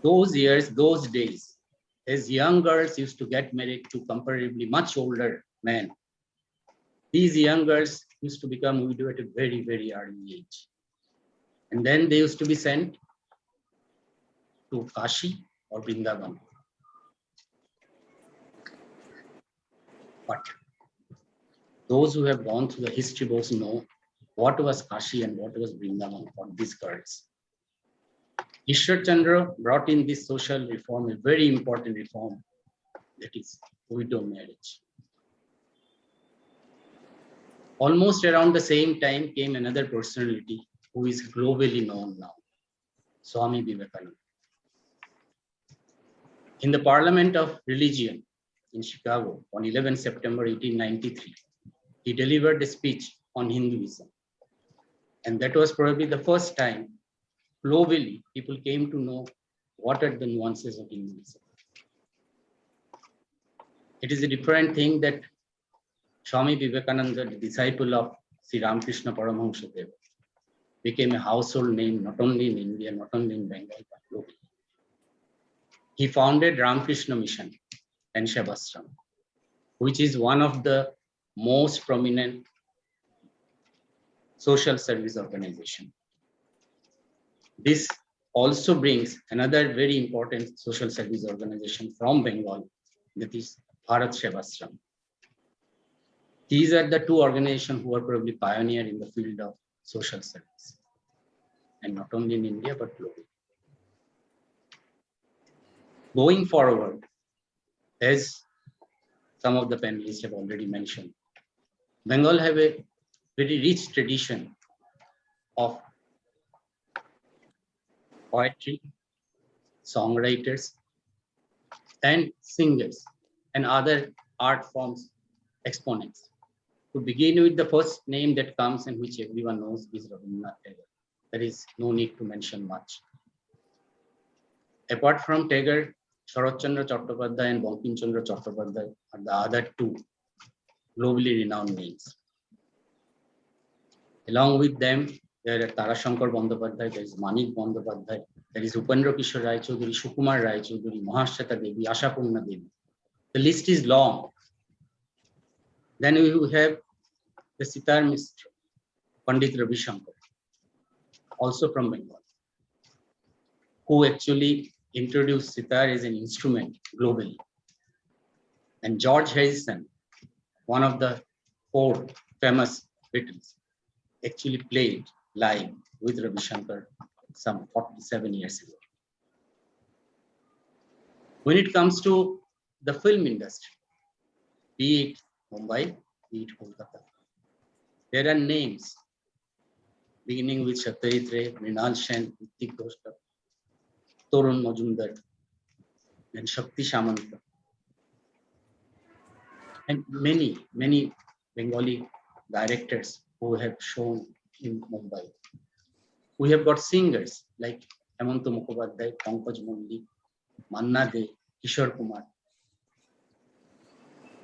Those years, those days, as young girls used to get married to comparatively much older men, these young girls used to become widow at a very, very early age. And then they used to be sent to Kashi or Vrindavan. But those who have gone through the history books know what was Kashi and what was Vrindavan for these girls. Ishwar Chandra brought in this social reform, a very important reform, that is widow marriage. Almost around the same time came another personality who is globally known now, Swami Vivekananda. In the Parliament of Religion in Chicago on 11 September 1893, he delivered a speech on Hinduism. And that was probably the first time globally people came to know what are the nuances of Hinduism. It is a different thing that Swami Vivekananda, the disciple of Sri Ramakrishna Paramahansa Deva, became a household name not only in India, not only in Bengal, but globally. He founded Ramakrishna Mission and Sevashram, which is one of the most prominent social service organization. This also brings another very important social service organization from Bengal, that is Bharat Sevashram. These are the two organizations who are probably pioneer in the field of social service, and not only in India, but globally. Going forward, as some of the panelists have already mentioned, Bengal have a very rich tradition of poetry, songwriters, and singers, and other art forms exponents. To begin with, the first name that comes and which everyone knows is Rabindranath Tagore. There is no need to mention much. Apart from Tagore, Sharat Chandra Chattopadhyay and Bankim Chandra Chattopadhyay are the other two globally renowned names. Along with them, there are Tarashankar Bandyopadhyay, there is Manik Bandyopadhyay, there is Upendra Kishore Rai Chaudhuri, Sukumar Rai Chaudhuri, Mahashweta Devi, Ashapurna Devi. The list is long. Then we have the Sitar Mistr, Pandit Ravi Shankar, also from Bengal, who actually introduced sitar as an instrument globally. And George Harrison, one of the four famous Beatles, actually played live with Ravi Shankar some 47 years ago. When it comes to the film industry, be it Mumbai, be it Kolkata, there are names beginning with Satyajit Ray, Mrinal Sen, Hrithik Roshan, Torun Majumdar, and Shakti Samanta, and many, many Bengali directors who have shown in Mumbai. We have got singers like Hemanta Mukhopadhyay, Pankaj Mulli, Manna De, Kishore Kumar.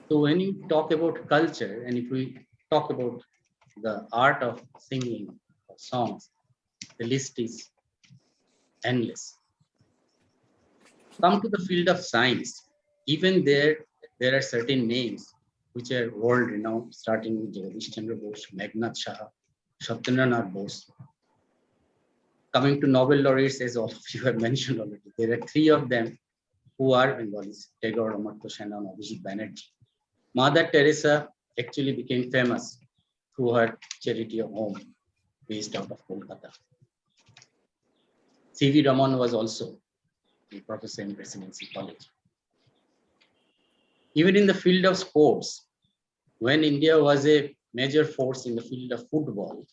So when you talk about culture, and if we talk about the art of singing or songs, the list is endless. Come to the field of science. Even there are certain names which are world renowned, starting with Jagadish Chandra Bose, Meghnad Shah, Satyendranath Bose. Coming to Nobel laureates, as all of you have mentioned already, there are three of them who are Bengalis: Tagore, Amartya Sen, and Abhijit Banerjee. Mother Teresa actually became famous through her charity of home based out of Kolkata. C.V. Raman was also a professor in Presidency College. Even in the field of sports, when India was a major force in the field of football,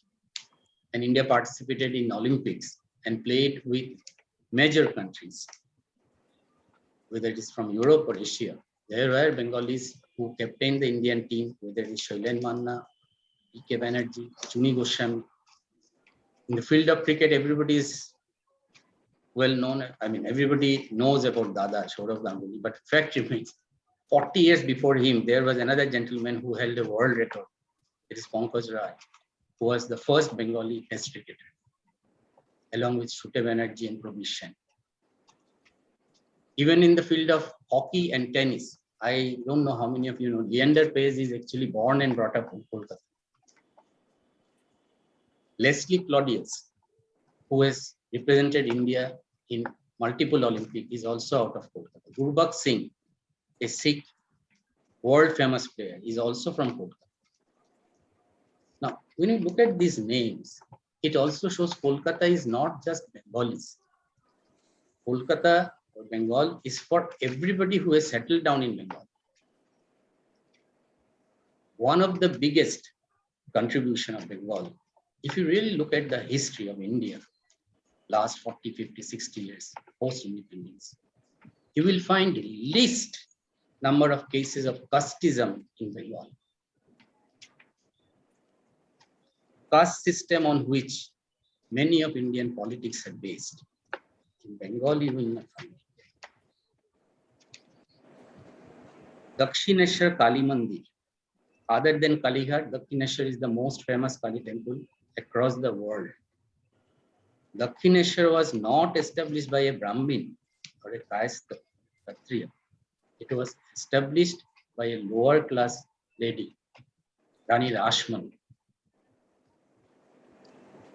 and India participated in Olympics and played with major countries, whether it is from Europe or Asia, there were Bengalis who captained the Indian team, whether it is Shailen Manna, P.K. Banerjee, Chuni Goswami. In the field of cricket, everybody is well known. I mean, everybody knows about Dada, Saurav Ganguly, but fact remains, 40 years before him, there was another gentleman who held a world record. It is Pankaj Rai, who was the first Bengali test cricketer, along with Shute Banerjee and Prabir Sen. Even in the field of hockey and tennis, I don't know how many of you know, Leander Paes is actually born and brought up in Kolkata. Leslie Claudius, who has represented India in multiple Olympics, is also out of Kolkata. Gurbakh Singh, a Sikh world famous player, is also from Kolkata. Now, when you look at these names, it also shows Kolkata is not just Bengalis. Kolkata or Bengal is for everybody who has settled down in Bengal. One of the biggest contribution of Bengal, if you really look at the history of India, last 40, 50, 60 years, post-independence, you will find least number of cases of casteism in Bengal. Caste system on which many of Indian politics are based. In Bengal, you will not find it. Dakshineshwar Kali Mandir. Other than Kalighat, Dakshineshwar is the most famous Kali temple across the world. Dakshineshwar was not established by a Brahmin or a Kayastha, Kshatriya. It was established by a lower class lady, Rani Rashman.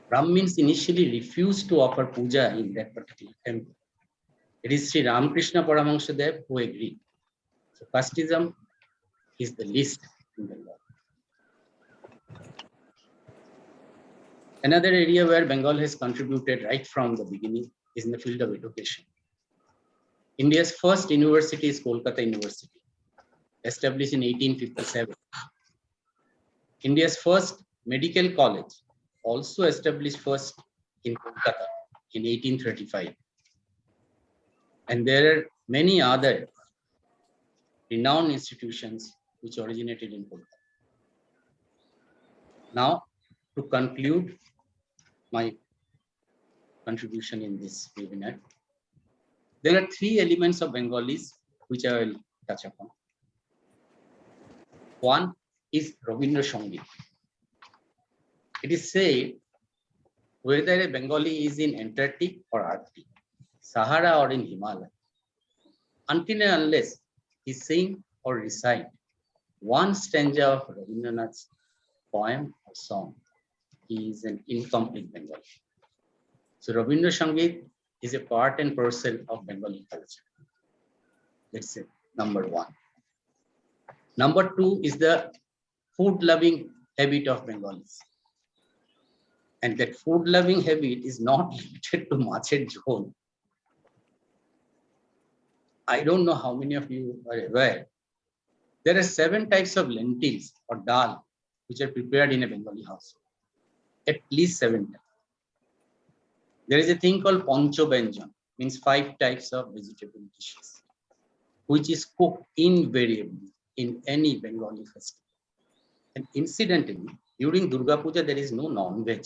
Brahmins initially refused to offer puja in that particular temple. It is Sri Ramakrishna Paramahansa Dev who agreed. So casteism is the least in Bengal. Another area where Bengal has contributed right from the beginning is in the field of education. India's first university is Kolkata University, established in 1857. India's first medical college, also established first in Kolkata in 1835. And there are many other renowned institutions which originated in Kolkata. Now, to conclude my contribution in this webinar, there are three elements of Bengalis which I will touch upon. One is Rabindra Sangeet. It is said whether a Bengali is in Antarctic or Arctic, Sahara or in Himalaya, until and unless he sing or recite one stanza of Rabindranath's poem or song, he is an incomplete Bengali. So Rabindra Sangeet is a part and parcel of Bengali culture. That's it, number one. Number two is the food-loving habit of Bengalis. And that food-loving habit is not limited to macher jhol. I don't know how many of you are aware. There are 7 types of lentils or dal which are prepared in a Bengali house. At least 7 types. There is a thing called Pancho Benjan, means 5 types of vegetable dishes, which is cooked invariably in any Bengali festival. And incidentally, during Durga Puja, there is no non-veg.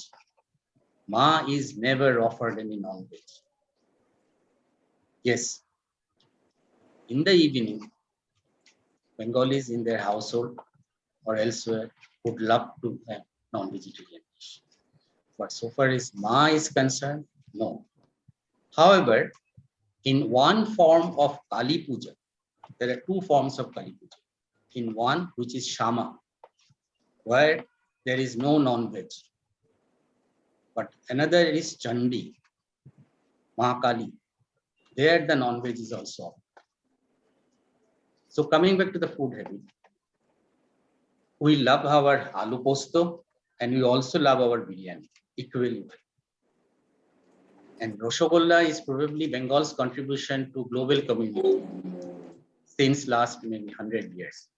Ma is never offered any non-veg. Yes, in the evening, Bengalis in their household or elsewhere would love to have non-vegetarian dish. But so far as Ma is concerned, no. However, in one form of Kali Puja, there are 2 forms of Kali Puja. In one, which is Shama, where there is no non-veg. But another is Chandi, Mahakali. There the non-veg is also. So coming back to the food habit, we love our aloo posto and we also love our biryani equally. And Rasgulla is probably Bengal's contribution to global community since last maybe 100 years.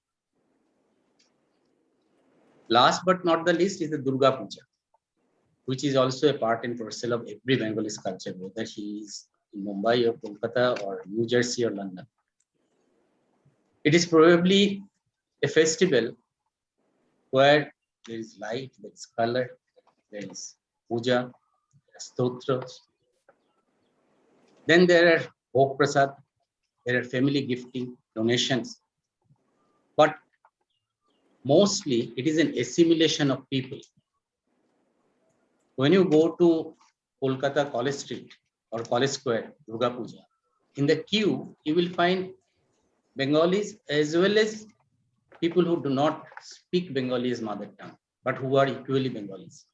Last but not the least is the Durga Puja, which is also a part and parcel of every Bengalese culture, whether he is in Mumbai or Kolkata or New Jersey or London. It is probably a festival where there is light, there is color, there is puja, there are stotras. Then there are bhog prasad, there are family gifting, donations. But mostly it is an assimilation of people. When you go to Kolkata College Street or College Square, Durga Puja, in the queue, you will find Bengalis as well as people who do not speak Bengali as mother tongue, but who are equally Bengalis.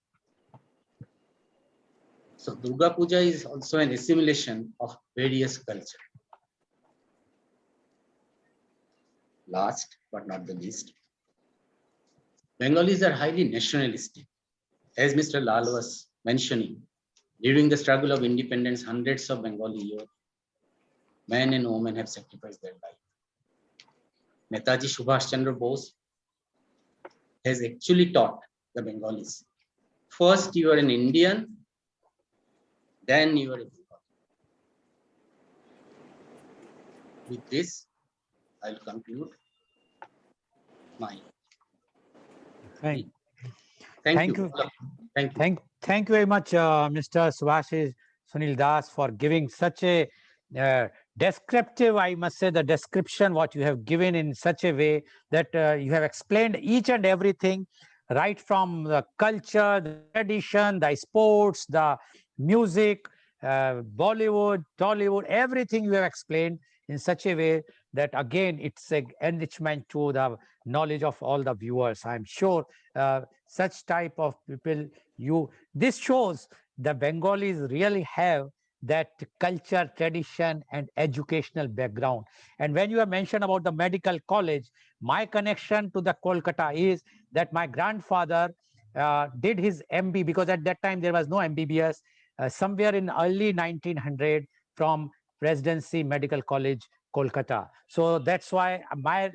So Durga Puja is also an assimilation of various cultures. Last but not the least, Bengalis are highly nationalistic. As Mr. Lal was mentioning, during the struggle of independence, hundreds of Bengali youth, men and women, have sacrificed their life. Netaji Subhash Chandra Bose has actually taught the Bengalis, first you are an Indian, then you are a Bengali. With this, I'll conclude my. Thank Thank you. you. Thank you. Thank you very much, Mr. Subhashish Sunil Das, for giving such a descriptive, I must say, the description what you have given in such a way that you have explained each and everything, right from the culture, the tradition, the sports, the music, Bollywood, Tollywood, everything you have explained in such a way that again it's an enrichment to the knowledge of all the viewers. I'm sure such type of people, this shows the Bengalis really have that culture, tradition, and educational background. And when you have mentioned about the medical college, my connection to the Kolkata is that my grandfather did his MB, because at that time there was no MBBS, somewhere in early 1900 from Presidency Medical College, Kolkata. So that's why my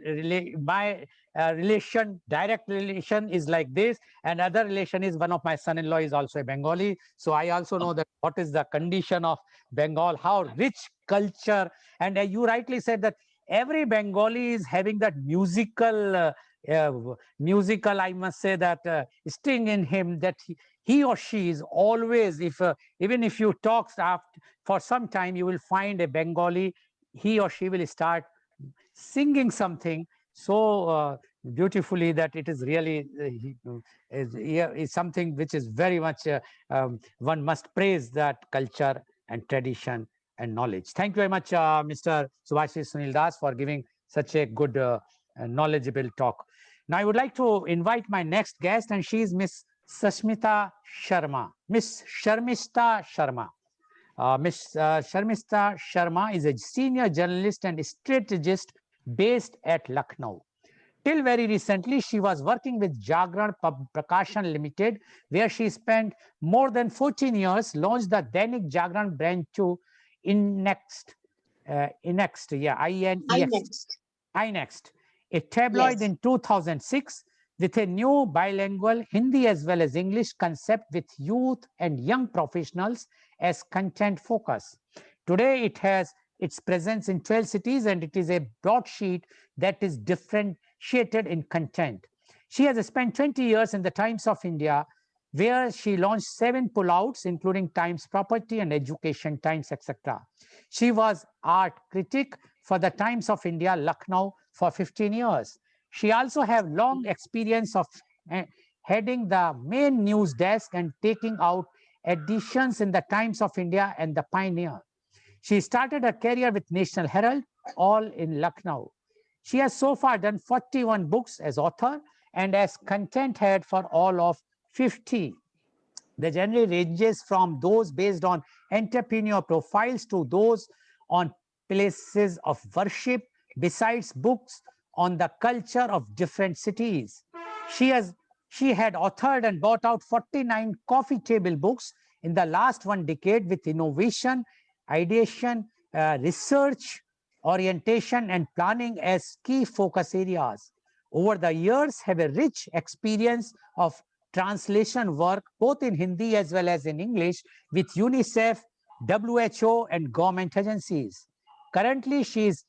relation, direct relation is like this. And other relation is one of my son-in-law is also a Bengali. So I also know that what is the condition of Bengal, how rich culture. And you rightly said that every Bengali is having that musical, I must say that sting in him, that he or she is always, if even if you talk after, for some time, you will find a Bengali, he or she will start singing something so beautifully that it is really is something which is very much one must praise that culture and tradition and knowledge. Thank you very much, Mr. Subhashish Sunil Das, for giving such a good knowledgeable talk. Now I would like to invite my next guest, and she is Miss Sashmita Sharma. Miss Sharmista Sharma. Ms. Sharmista Sharma is a senior journalist and strategist based at Lucknow. Till very recently, she was working with Jagran Prakashan Limited, where she spent more than 14 years, launched the Dainik Jagran branch to INEXT, INEXT, a tabloid in 2006 with a new bilingual Hindi as well as English concept with youth and young professionals as content focus. Today, it has its presence in 12 cities, and it is a broadsheet that is differentiated in content. She has spent 20 years in the Times of India, where she launched 7 pullouts, including Times Property and Education Times, etc. She was art critic for the Times of India, Lucknow, for 15 years. She also has long experience of heading the main news desk and taking out editions in the Times of India and the Pioneer. She started her career with National Herald, all in Lucknow. She has so far done 41 books as author and as content head for all of 50. The genre ranges from those based on entrepreneur profiles to those on places of worship, besides books on the culture of different cities. She had authored and bought out 49 coffee table books in the last 1 decade with innovation, ideation, research, orientation, and planning as key focus areas. Over the years, have a rich experience of translation work, both in Hindi as well as in English, with UNICEF, WHO, and government agencies. Currently, she is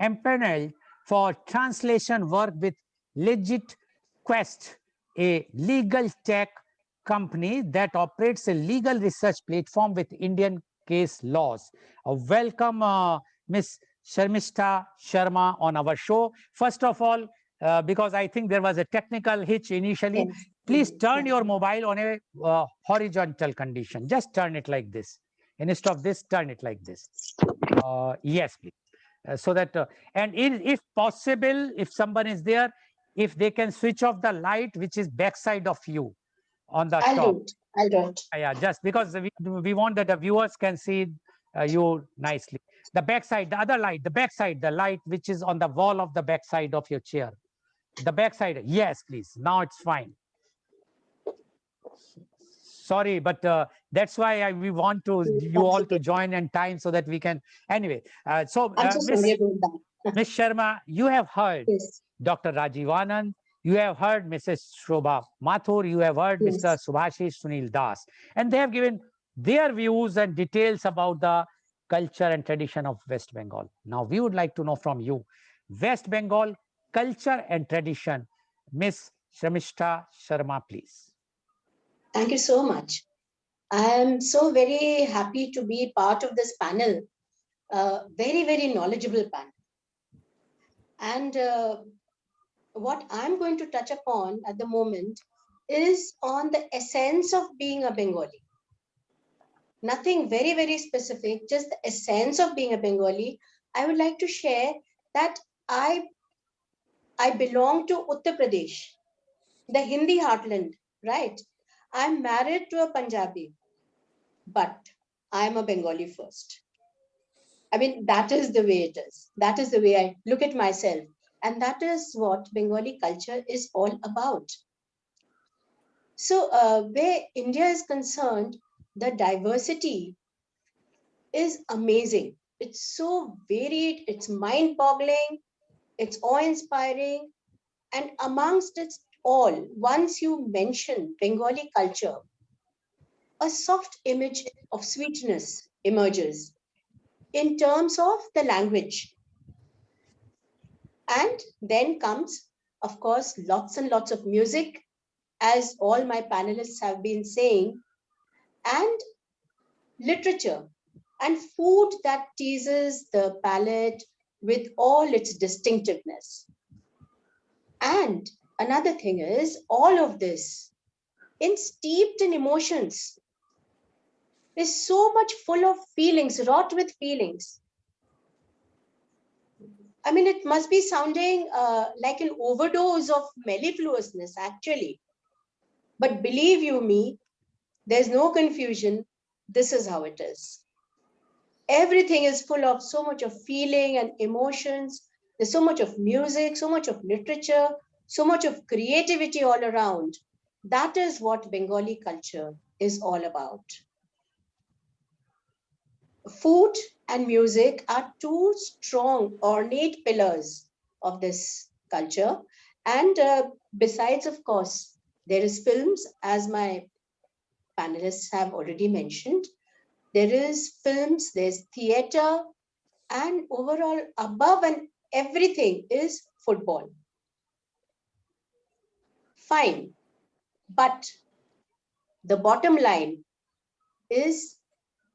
empaneled for translation work with Legit Quest, a legal tech company that operates a legal research platform with Indian case laws. Welcome, Ms. Sharmista Sharma on our show. First of all, because I think there was a technical hitch initially, Yes. please turn your mobile on a horizontal condition. Just turn it like this. Instead of this, turn it like this. Yes, please. So that, and if possible, if someone is there, if they can switch off the light, which is backside of you on the I'll top. do it. I'll do it. Yeah, just because we want that the viewers can see you nicely. The backside, the other light, the backside, the light which is on the wall of the backside of your chair. The backside, yes, please. Now it's fine. Sorry, but that's why we want to you That's all to okay. join in time so that we can. Anyway, so I'm so sorry about that. Miss Sharma, you have heard Yes, Dr. Rajiv Anand, you have heard Mrs. Shobha Mathur, you have heard Mr. yes. Subhashish Sunil Das, and they have given their views and details about the culture and tradition of West Bengal. Now, we would like to know from you, West Bengal culture and tradition. Miss Shamishta Sharma, please. Thank you so much. I am so very happy to be part of this panel, very, very knowledgeable panel. And what I'm going to touch upon at the moment is on the essence of being a Bengali. Nothing very, very specific, just the essence of being a Bengali. I would like to share that I belong to Uttar Pradesh, the Hindi heartland, right? I'm married to a Punjabi, but I'm a Bengali first. I mean, that is the way it is. That is the way I look at myself. And that is what Bengali culture is all about. So, where India is concerned, the diversity is amazing. It's so varied, it's mind boggling, it's awe inspiring. And amongst it all, once you mention Bengali culture, a soft image of sweetness emerges in terms of the language. And then comes, of course, lots and lots of music, as all my panelists have been saying, and literature and food that teases the palate with all its distinctiveness. And another thing is, all of this, steeped in emotions, is so much full of feelings, wrought with feelings. I mean, it must be sounding like an overdose of mellifluousness, actually. But believe you me, there's no confusion. This is how it is. Everything is full of so much of feeling and emotions. There's so much of music, so much of literature, so much of creativity all around. That is what Bengali culture is all about. Food and music are two strong, ornate pillars of this culture. And besides, of course, there is films, as my panelists have already mentioned. There is films, there's theater, and overall, above and everything is football. Fine. But the bottom line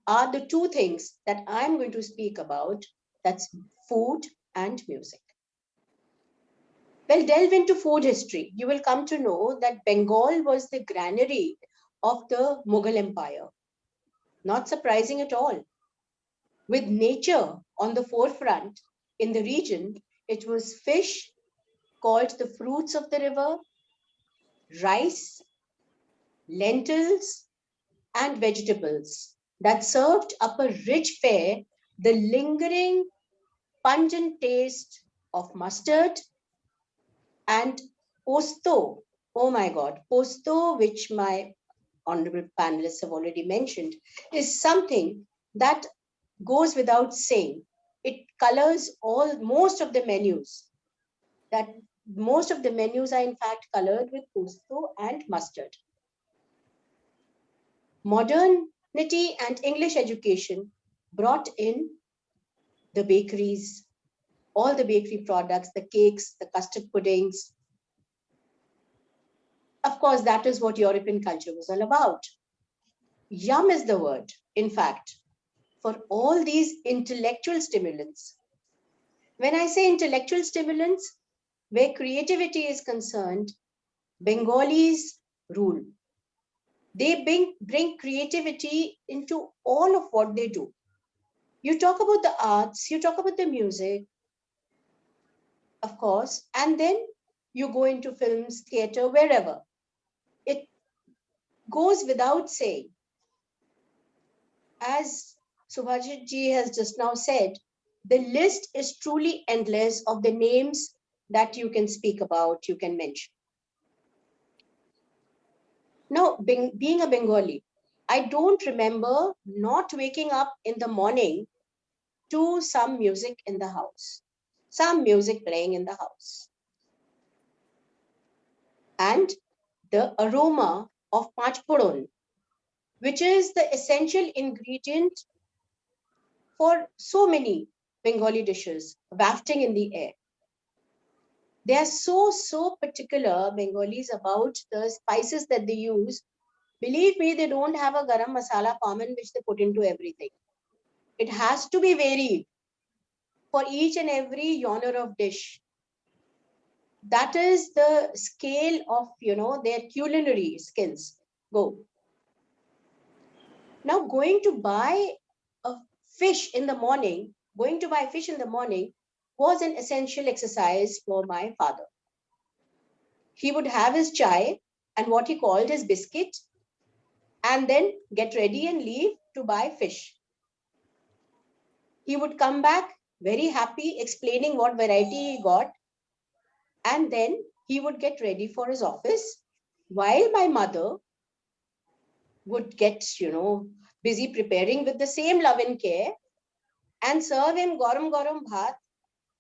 are the two things that I'm going to speak about. That's food and music. Well, delve into food history. You will come to know that Bengal was the granary of the Mughal Empire. Not surprising at all. With nature on the forefront in the region, it was fish called the fruits of the river, rice, lentils, and vegetables that served up a rich fare, the lingering, pungent taste of mustard and posto. Oh my God, posto, which my honorable panelists have already mentioned, is something that goes without saying. It colors most of the menus. That most of the menus are in fact colored with posto and mustard. Modernity and English education brought in the bakeries, all the bakery products, the cakes, the custard puddings. Of course, that is what European culture was all about. Yum is the word, in fact, for all these intellectual stimulants. When I say intellectual stimulants, where creativity is concerned, Bengalis rule. They bring creativity into all of what they do. You talk about the arts, you talk about the music, of course, and then you go into films, theater, wherever. It goes without saying, as Subhajit ji has just now said, the list is truly endless of the names that you can speak about, you can mention. Now, being a Bengali, I don't remember not waking up in the morning to some music in the house, some music playing in the house. And the aroma of pachporon, which is the essential ingredient for so many Bengali dishes, wafting in the air. They are so particular, Bengalis, about the spices that they use. Believe me, they don't have a garam masala common which they put into everything. It has to be varied for each and every genre of dish. That is the scale of, their culinary skills. Go. Now, going to buy fish in the morning was an essential exercise for my father. He would have his chai and what he called his biscuit, and then get ready and leave to buy fish. He would come back very happy, explaining what variety he got, and then he would get ready for his office, while my mother would get, busy preparing with the same love and care, and serve him garam bhat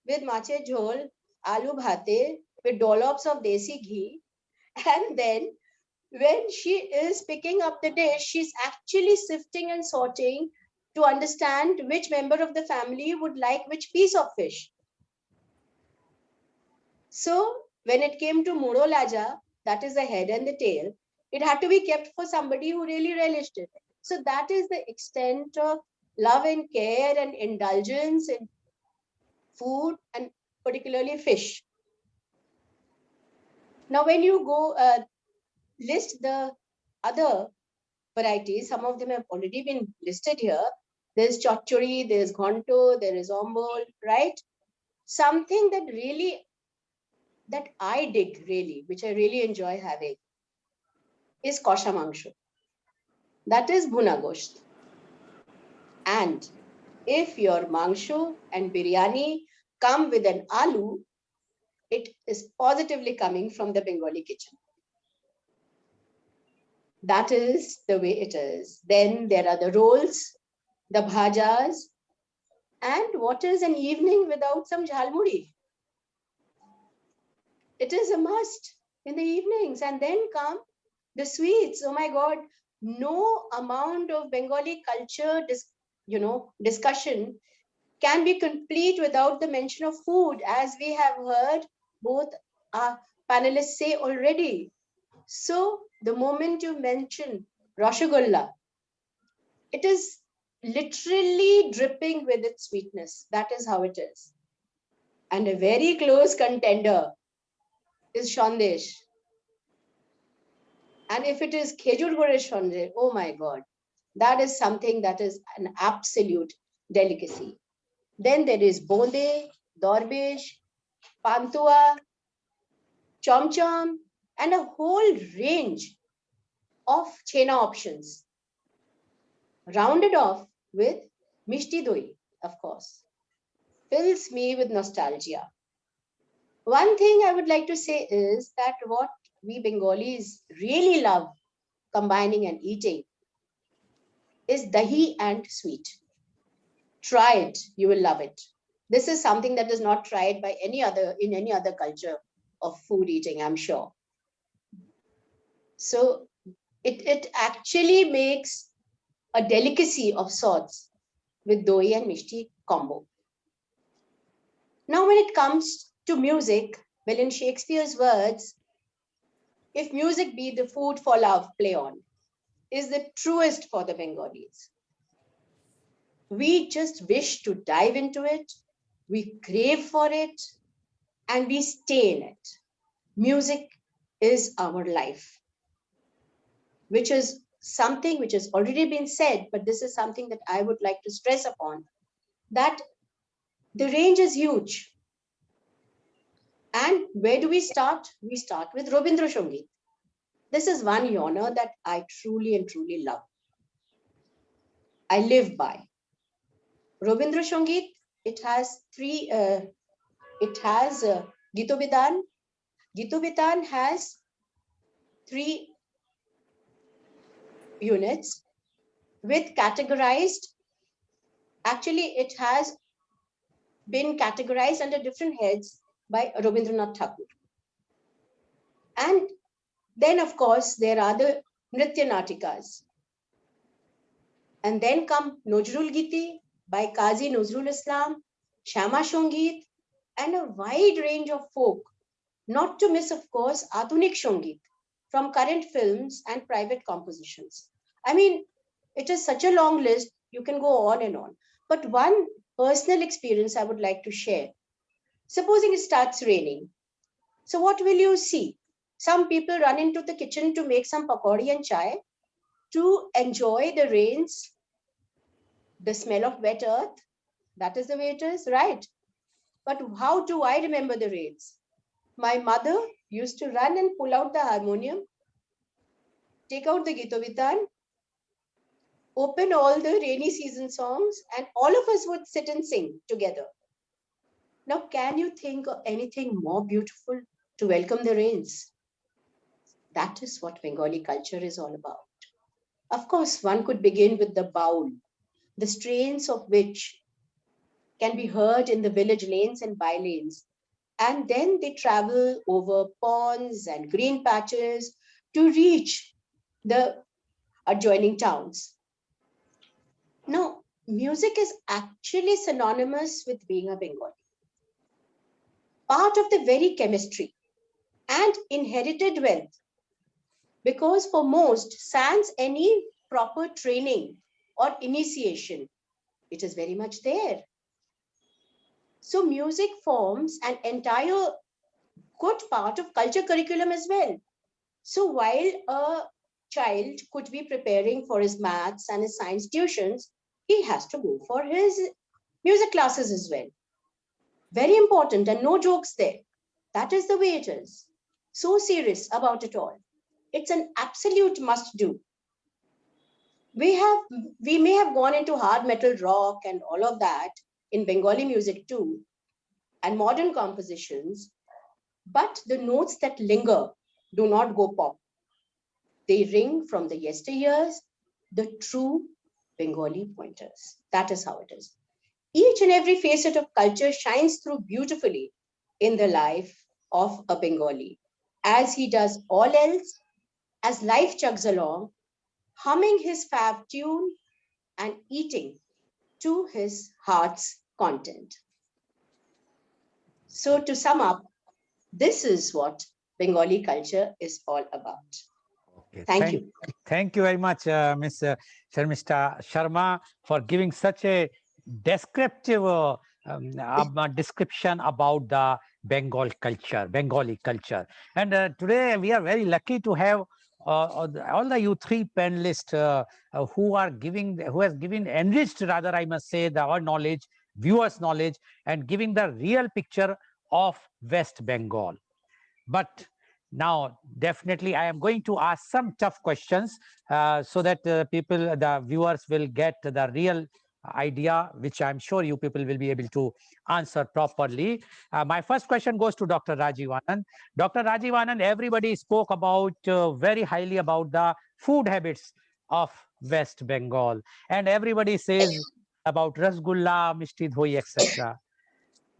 with mache jhol, aloo bhate, with dollops of desi ghee. And then when she is picking up the dish, she's actually sifting and sorting to understand which member of the family would like which piece of fish. So when it came to Muro Laja, that is the head and the tail, it had to be kept for somebody who really relished it. So that is the extent of love and care and indulgence in food, and particularly fish. Now, when you go list the other varieties, some of them have already been listed here. There's chachuri, there's ghonto, there is ombol, right? Something that I dig really, which I really enjoy having, is kosha mangsho. That is bhuna gosht. And if your mangsho and biryani come with an aloo, it is positively coming from the Bengali kitchen. That is the way it is. Then there are the rolls, the bhajas, and what is an evening without some jhalmuri? It is a must in the evenings. And then come the sweets. Oh my God, no amount of Bengali culture discussion can be complete without the mention of food, as we have heard both our panelists say already. So the moment you mention Rasgulla, it is literally dripping with its sweetness. That is how it is. And a very close contender is Shandesh. And if it is Khejur Gure Shandesh, oh my God, that is something that is an absolute delicacy. Then there is Bonde, Dorbesh, Pantua, Chom Chom, and a whole range of chena options, rounded off with Mishti Doi, of course. Fills me with nostalgia. One thing I would like to say is that what we Bengalis really love combining and eating is dahi and sweet. Try it, you will love it. This is something that is not tried by any other culture of food eating, I'm sure. So it actually makes a delicacy of sorts with doi and mishti combo. Now, when it comes to music, well, in Shakespeare's words, if music be the food for love, play on, is the truest for the Bengalis. We just wish to dive into it, we crave for it, and we stay in it. Music is our life, which is something which has already been said, but this is something that I would like to stress upon. that the range is huge. And where do we start? We start with Robindra Sangeet. This is one genre that I truly and truly love. I live by. Robindra Sangeet, it has Gito Bidan. Gito Bidan has 3 units with categorized, actually it has been categorized under different heads by Rabindranath Tagore. And then of course there are the Nritya Natikas. And then come Nojrul Giti by Qazi Nozrul Islam, Shama Sangeet, and a wide range of folk. Not to miss, of course, Adunik Sangeet from current films and private compositions. I mean, it is such a long list, you can go on and on. But one personal experience I would like to share. Supposing it starts raining. So what will you see? Some people run into the kitchen to make some pakodi and chai to enjoy the rains, the smell of wet earth. That is the way it is, right? But how do I remember the rains? My mother used to run and pull out the harmonium, take out the Gitovitan, open all the rainy season songs, and all of us would sit and sing together. Now, can you think of anything more beautiful to welcome the rains? That is what Bengali culture is all about. Of course, one could begin with the baul, the strains of which can be heard in the village lanes and by lanes. And then they travel over ponds and green patches to reach the adjoining towns. Now, music is actually synonymous with being a Bengali, part of the very chemistry and inherited wealth, because for most, sans any proper training or initiation, it is very much there. So music forms an entire good part of culture curriculum as well. So while a child could be preparing for his maths and his science tuitions, he has to go for his music classes as well. Very important, and no jokes there. That is the way it is. So serious about it all. It's an absolute must do. We may have gone into hard metal rock and all of that in Bengali music too, and modern compositions, but the notes that linger do not go pop. They ring from the yesteryears, the true Bengali pointers. That is how it is. Each and every facet of culture shines through beautifully in the life of a Bengali, as he does all else, as life chugs along, humming his fab tune and eating to his heart's content. So, to sum up, this is what Bengali culture is all about. Okay, Thank you. Thank you very much, Ms. Sharmista Sharma, for giving such a descriptive description about the Bengali culture. And today we are very lucky to have all the you 3 panelists who has given enriched, rather I must say, our knowledge, viewers' knowledge, and giving the real picture of West Bengal. But now, definitely, I am going to ask some tough questions so that the viewers will get the real idea, which I'm sure you people will be able to answer properly. My first question goes to Dr. Rajiv Anand. Dr. Rajiv Anand, everybody spoke about very highly about the food habits of West Bengal, and everybody says about rasgulla, mishti dhoi, etc.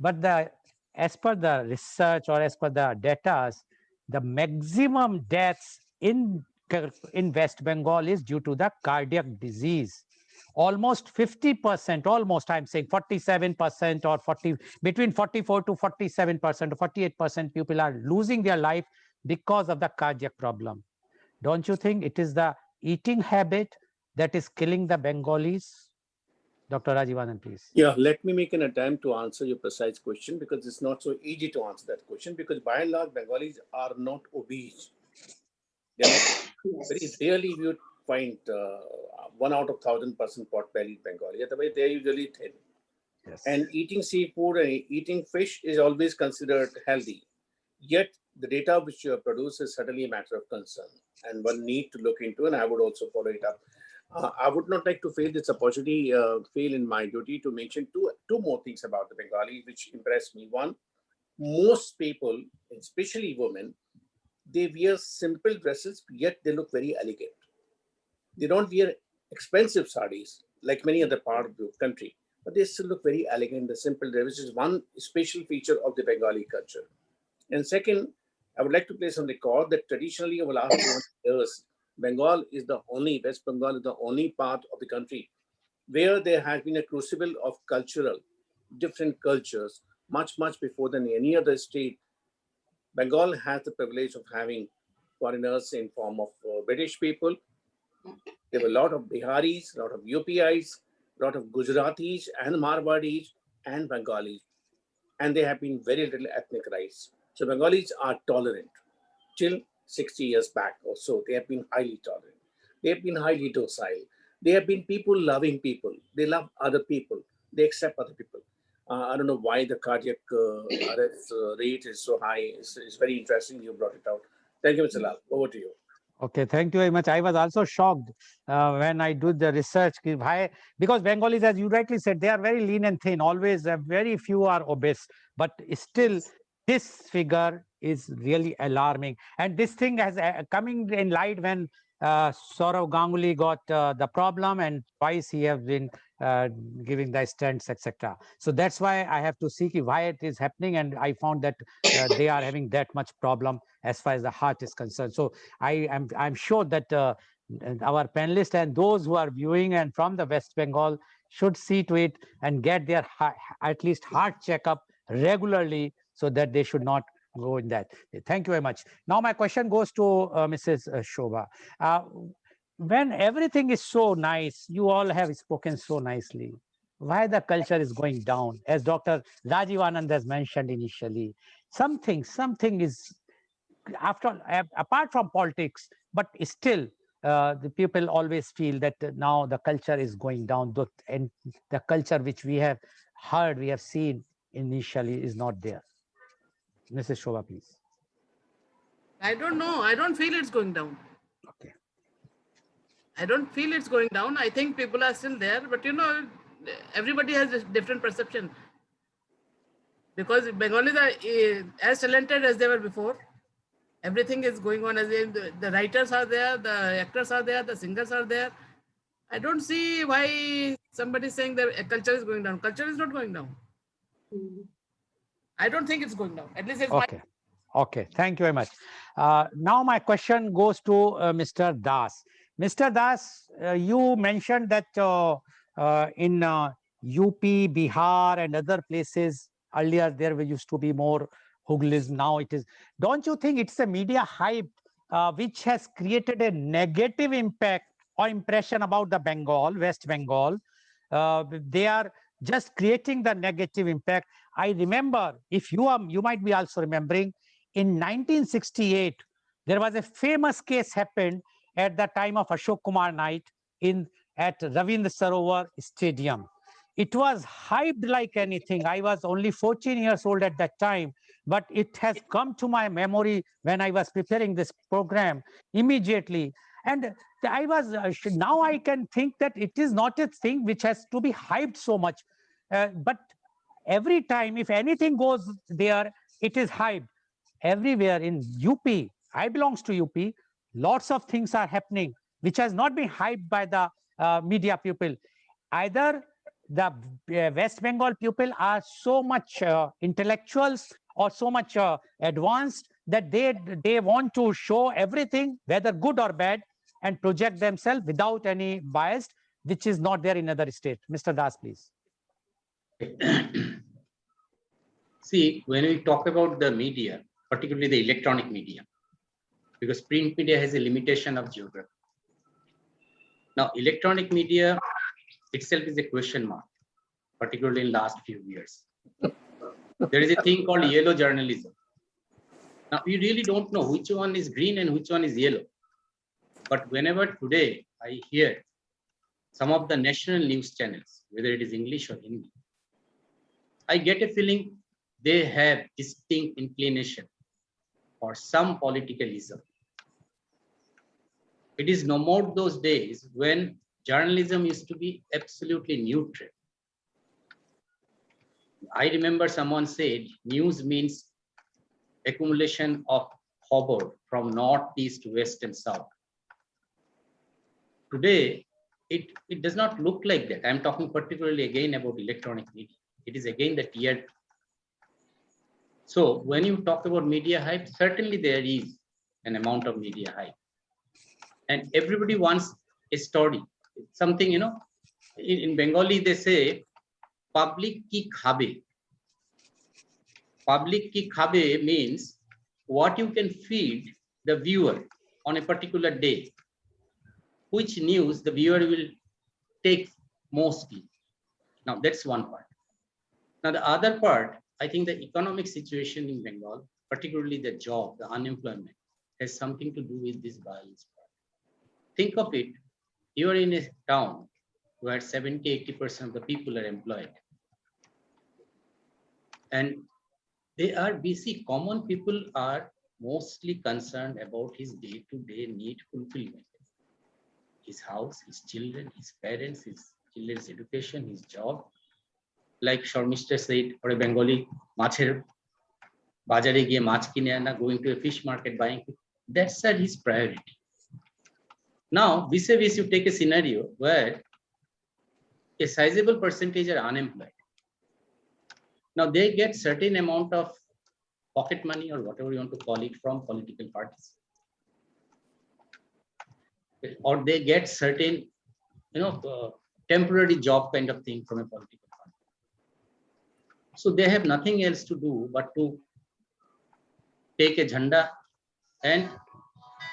But as per the research or as per the data, the maximum deaths in West Bengal is due to the cardiac disease. Almost 50%, almost I'm saying 47% or 40, between 44 to 47% or 48% people are losing their life because of the cardiac problem. Don't you think it is the eating habit that is killing the Bengalis? Dr. Rajivanand, please. Yeah, let me make an attempt to answer your precise question, because it's not so easy to answer that question, because by and large, Bengalis are not obese. They're not, very rarely you would find 1 out of 1,000 pot bellied Bengali. Otherwise, they're usually thin. Yes. And eating seafood and eating fish is always considered healthy. Yet the data which you have produced is certainly a matter of concern, and one need to look into, and I would also follow it up. I would not like to fail this opportunity, fail in my duty to mention two more things about the Bengali which impressed me. One, most people, especially women, they wear simple dresses, yet they look very elegant. They don't wear expensive sarees like many other part of the country, but they still look very elegant. The simple dress, which is one special feature of the Bengali culture. And second, I would like to place on record that traditionally over the last 200 years, Bengal is the only, West Bengal is the only part of the country where there has been a crucible of cultural, different cultures, much before than any other state. Bengal has the privilege of having foreigners in form of British people. There were a lot of Biharis, a lot of UPIs, a lot of Gujaratis and Marwadis and Bengalis, and they have been very little ethnic rights. So Bengalis are tolerant. Till 60 years back or so, they have been highly tolerant. They have been highly docile. They have been people-loving people. They love other people. They accept other people. I don't know why the cardiac arrest rate is so high. It's very interesting you brought it out. Thank you, Mr. Lal. Over to you. Okay, thank you very much. I was also shocked when I do the research because Bengalis, as you rightly said, they are very lean and thin. Always, very few are obese, but still, this figure is really alarming. And this thing has coming in light when Saurav Ganguly got the problem, and twice he has been giving the stents, etc. So that's why I have to see why it is happening, and I found that they are having that much problem as far as the heart is concerned. So I'm sure that our panelists and those who are viewing and from the West Bengal should see to it and get their at least heart checkup regularly, so that they should not go in that. Thank you very much. Now my question goes to Mrs. Shobha. When everything is so nice, you all have spoken so nicely, why the culture is going down? As Dr. Rajiv Anand has mentioned initially, something is, apart from politics, but still the people always feel that now the culture is going down, and the culture which we have heard, we have seen initially is not there. Mrs. Shobha, please. I don't know. I don't feel it's going down. Okay. I don't feel it's going down. I think people are still there, but everybody has a different perception. Because Bengalis are as talented as they were before. Everything is going on as the writers are there, the actors are there, the singers are there. I don't see why somebody is saying that culture is going down. Culture is not going down. I don't think it's going down. At least it's okay. Okay, thank you very much. Now my question goes to Mr. Das. Mr. Das, you mentioned that in UP, Bihar and other places, earlier there used to be more Huglis, now it is. Don't you think it's a media hype which has created a negative impact or impression about the Bengal, West Bengal? They are just creating the negative impact. I remember, if you might be also remembering, in 1968, there was a famous case happened at the time of Ashok Kumar night at Ravindra Sarovar Stadium. It was hyped like anything. I was only 14 years old at that time, but it has come to my memory when I was preparing this program immediately. And I was now I can think that it is not a thing which has to be hyped so much, but every time if anything goes there, it is hyped. Everywhere in UP, I belongs to UP, lots of things are happening which has not been hyped by the media people. Either the West Bengal people are so much intellectuals or so much advanced that they want to show everything, whether good or bad, and project themselves without any bias, which is not there in other states. Mr. Das, please. See, when we talk about the media, particularly the electronic media, because print media has a limitation of geography. Now, electronic media itself is a question mark, particularly in last few years. There is a thing called yellow journalism. Now, we really don't know which one is green and which one is yellow. But whenever today I hear some of the national news channels, whether it is English or Hindi, I get a feeling they have distinct inclination for some politicalism. It is no more those days when journalism used to be absolutely neutral. I remember someone said news means accumulation of khobor from north, east, west, and south. Today, it does not look like that. I'm talking particularly again about electronic media. It is again the tier 2. So when you talk about media hype, certainly there is an amount of media hype. And everybody wants a story. Something, in Bengali, they say, public ki khabe. Public ki khabe means what you can feed the viewer on a particular day, which news the viewer will take mostly. Now, that's one part. Now, the other part, I think the economic situation in Bengal, particularly the job, the unemployment, has something to do with this violence. Think of it, you are in a town where 70–80% of the people are employed. And they are busy. Common people are mostly concerned about his day-to-day need fulfillment. His house, his children, his parents, his children's education, his job. Like Sharmishta said, for a Bengali, macher bazare giye mach kine ana, going to a fish market buying. That's his priority. Now, vis-a-vis, you take a scenario where a sizable percentage are unemployed. Now, they get certain amount of pocket money or whatever you want to call it from political parties. Or they get certain, temporary job kind of thing from a political party. So they have nothing else to do but to take a jhanda and,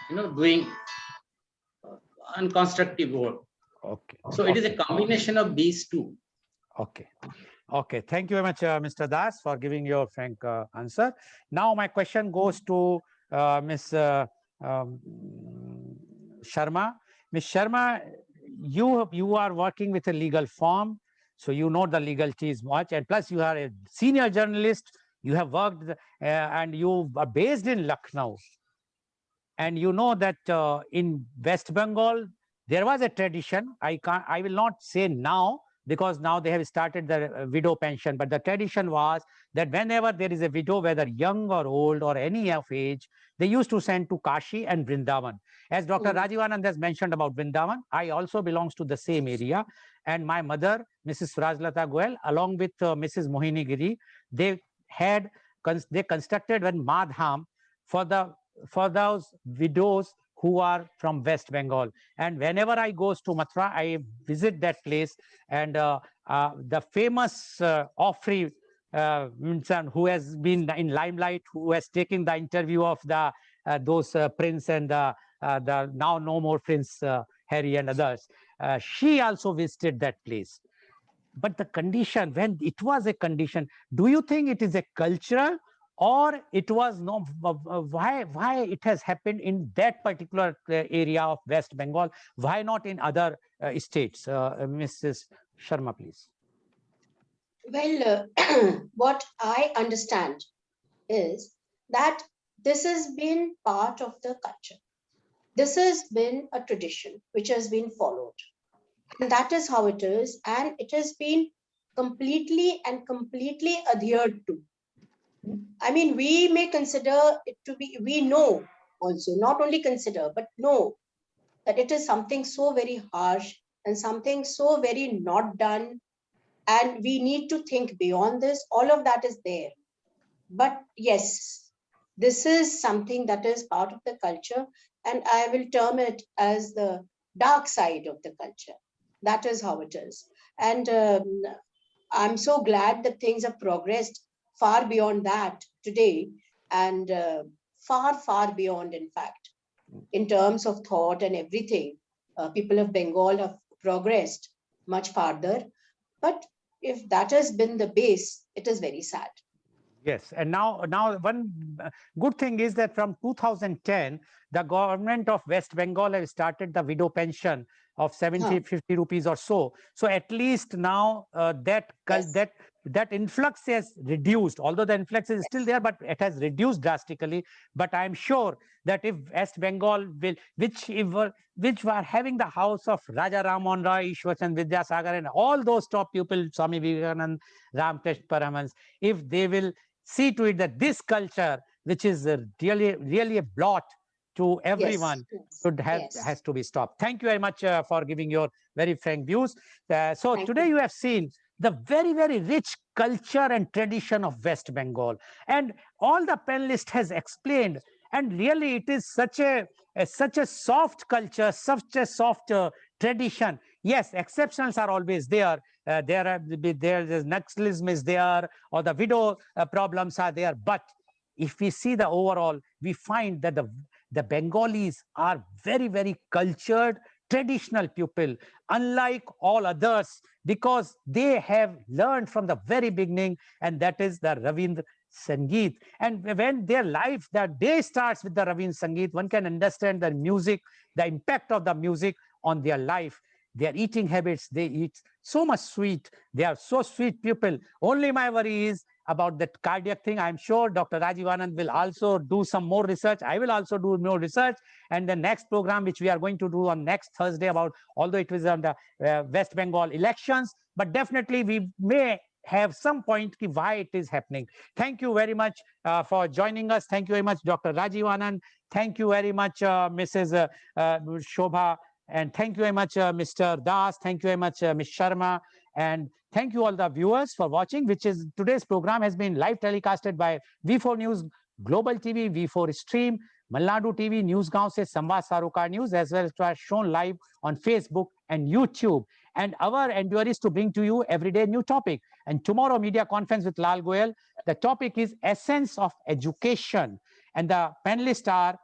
doing unconstructive work. Okay. So it is a combination of these two. Okay. Okay. Thank you very much, Mr. Das, for giving your frank answer. Now, my question goes to Ms. Sharma. Ms. Sharma, you are working with a legal firm, so you know the legalities much, and plus you are a senior journalist. You have worked and you are based in Lucknow, and you know that in West Bengal there was a tradition. I will not say now, because now they have started the widow pension, but the tradition was that whenever there is a widow, whether young or old or any of age, they used to send to Kashi and Vrindavan. As Dr. Rajivanand has mentioned about Vrindavan, I also belongs to the same area, and my mother, Mrs. Surajlata Goel, along with Mrs. Mohini Giri, they constructed one madham for those widows who are from West Bengal. And whenever I goes to Mathura, I visit that place, and the famous Offrey who has been in limelight, who has taken the interview of the those prince and the now no more Prince Harry and others. She also visited that place. But the condition, when it was a condition, do you think it is a cultural, or it was no, why it has happened in that particular area of West Bengal? Why not in other states? Mrs. Sharma, please. Well, what I understand is that this has been part of the culture. This has been a tradition which has been followed. And that is how it is. And it has been completely adhered to. I mean, we may consider it to be, we know also, not only consider, but know that it is something so very harsh and something so very not done. And we need to think beyond this. All of that is there. But yes, this is something that is part of the culture. And I will term it as the dark side of the culture. That is how it is. And I'm so glad that things have progressed far beyond that today, and far beyond, in fact, in terms of thought and everything. People of Bengal have progressed much farther. But if that has been the base, it is very sad. Yes, and now one good thing is that from 2010, the government of West Bengal has started the widow pension of 50 rupees or so. So at least now Yes. that that influx has reduced, although the influx is still there, but it has reduced drastically. But I'm sure that if West Bengal will, which were having the house of Raja Rammohn Roy, Ishwarchand Vidyasagar, and all those top people, Swami Vivekanand, Ramkrishna Paramhans, if they will see to it that this culture, which is really a blot to everyone, has to be stopped. Thank you very much for giving your very frank views. So Thank today you. you have seen the very, very rich culture and tradition of West Bengal. And all the panelists has explained. And really, it is such a soft culture, such a soft tradition. Yes, exceptions are always there. There's Naxalism is there, or the widow problems are there. But if we see the overall, we find that the Bengalis are very, very cultured, traditional people, unlike all others, because they have learned from the very beginning, and that is the Ravindra Sangeet. And when their life, their day starts with the Ravindra Sangeet, one can understand the music, the impact of the music on their life. Their eating habits, they eat so much sweet. They are so sweet people. Only my worry is about that cardiac thing. I'm sure Dr. Rajiv Anand will also do some more research. I will also do more research. And the next program, which we are going to do on next Thursday, about, although it was on the West Bengal elections, but definitely we may have some point why it is happening. Thank you very much for joining us. Thank you very much, Dr. Rajiv Anand. Thank you very much, Mrs. Shobha. And thank you very much, Mr. Das. Thank you very much, Ms. Sharma. And thank you all the viewers for watching, which is today's program has been live telecasted by V4 News, Global TV, V4 Stream, Malnadu TV, Newsgaon se Samvad Sarokar News, as well as shown live on Facebook and YouTube. And our endeavor is to bring to you everyday new topic. And tomorrow, media conference with Lal Goel, the topic is Essence of Education. And the panelists are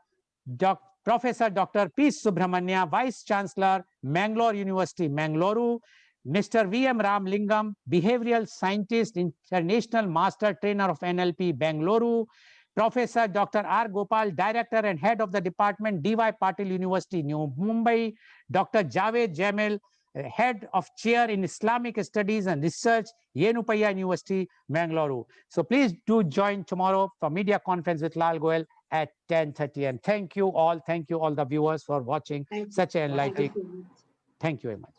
Professor Dr. P. Subramania, Vice Chancellor, Mangalore University, Mangaluru; Mr. V.M. Ramlingam, Behavioral Scientist, International Master Trainer of NLP, Bengaluru; Professor Dr. R. Gopal, Director and Head of the Department, D.Y. Patil University, New Mumbai; Dr. Javed Jamil, Head of Chair in Islamic Studies and Research, Yenupaya University, Mangaluru. So please do join tomorrow for media conference with Lal Goel at 10:30 a.m. Thank you all the viewers for watching such an enlightening. Thank you very much.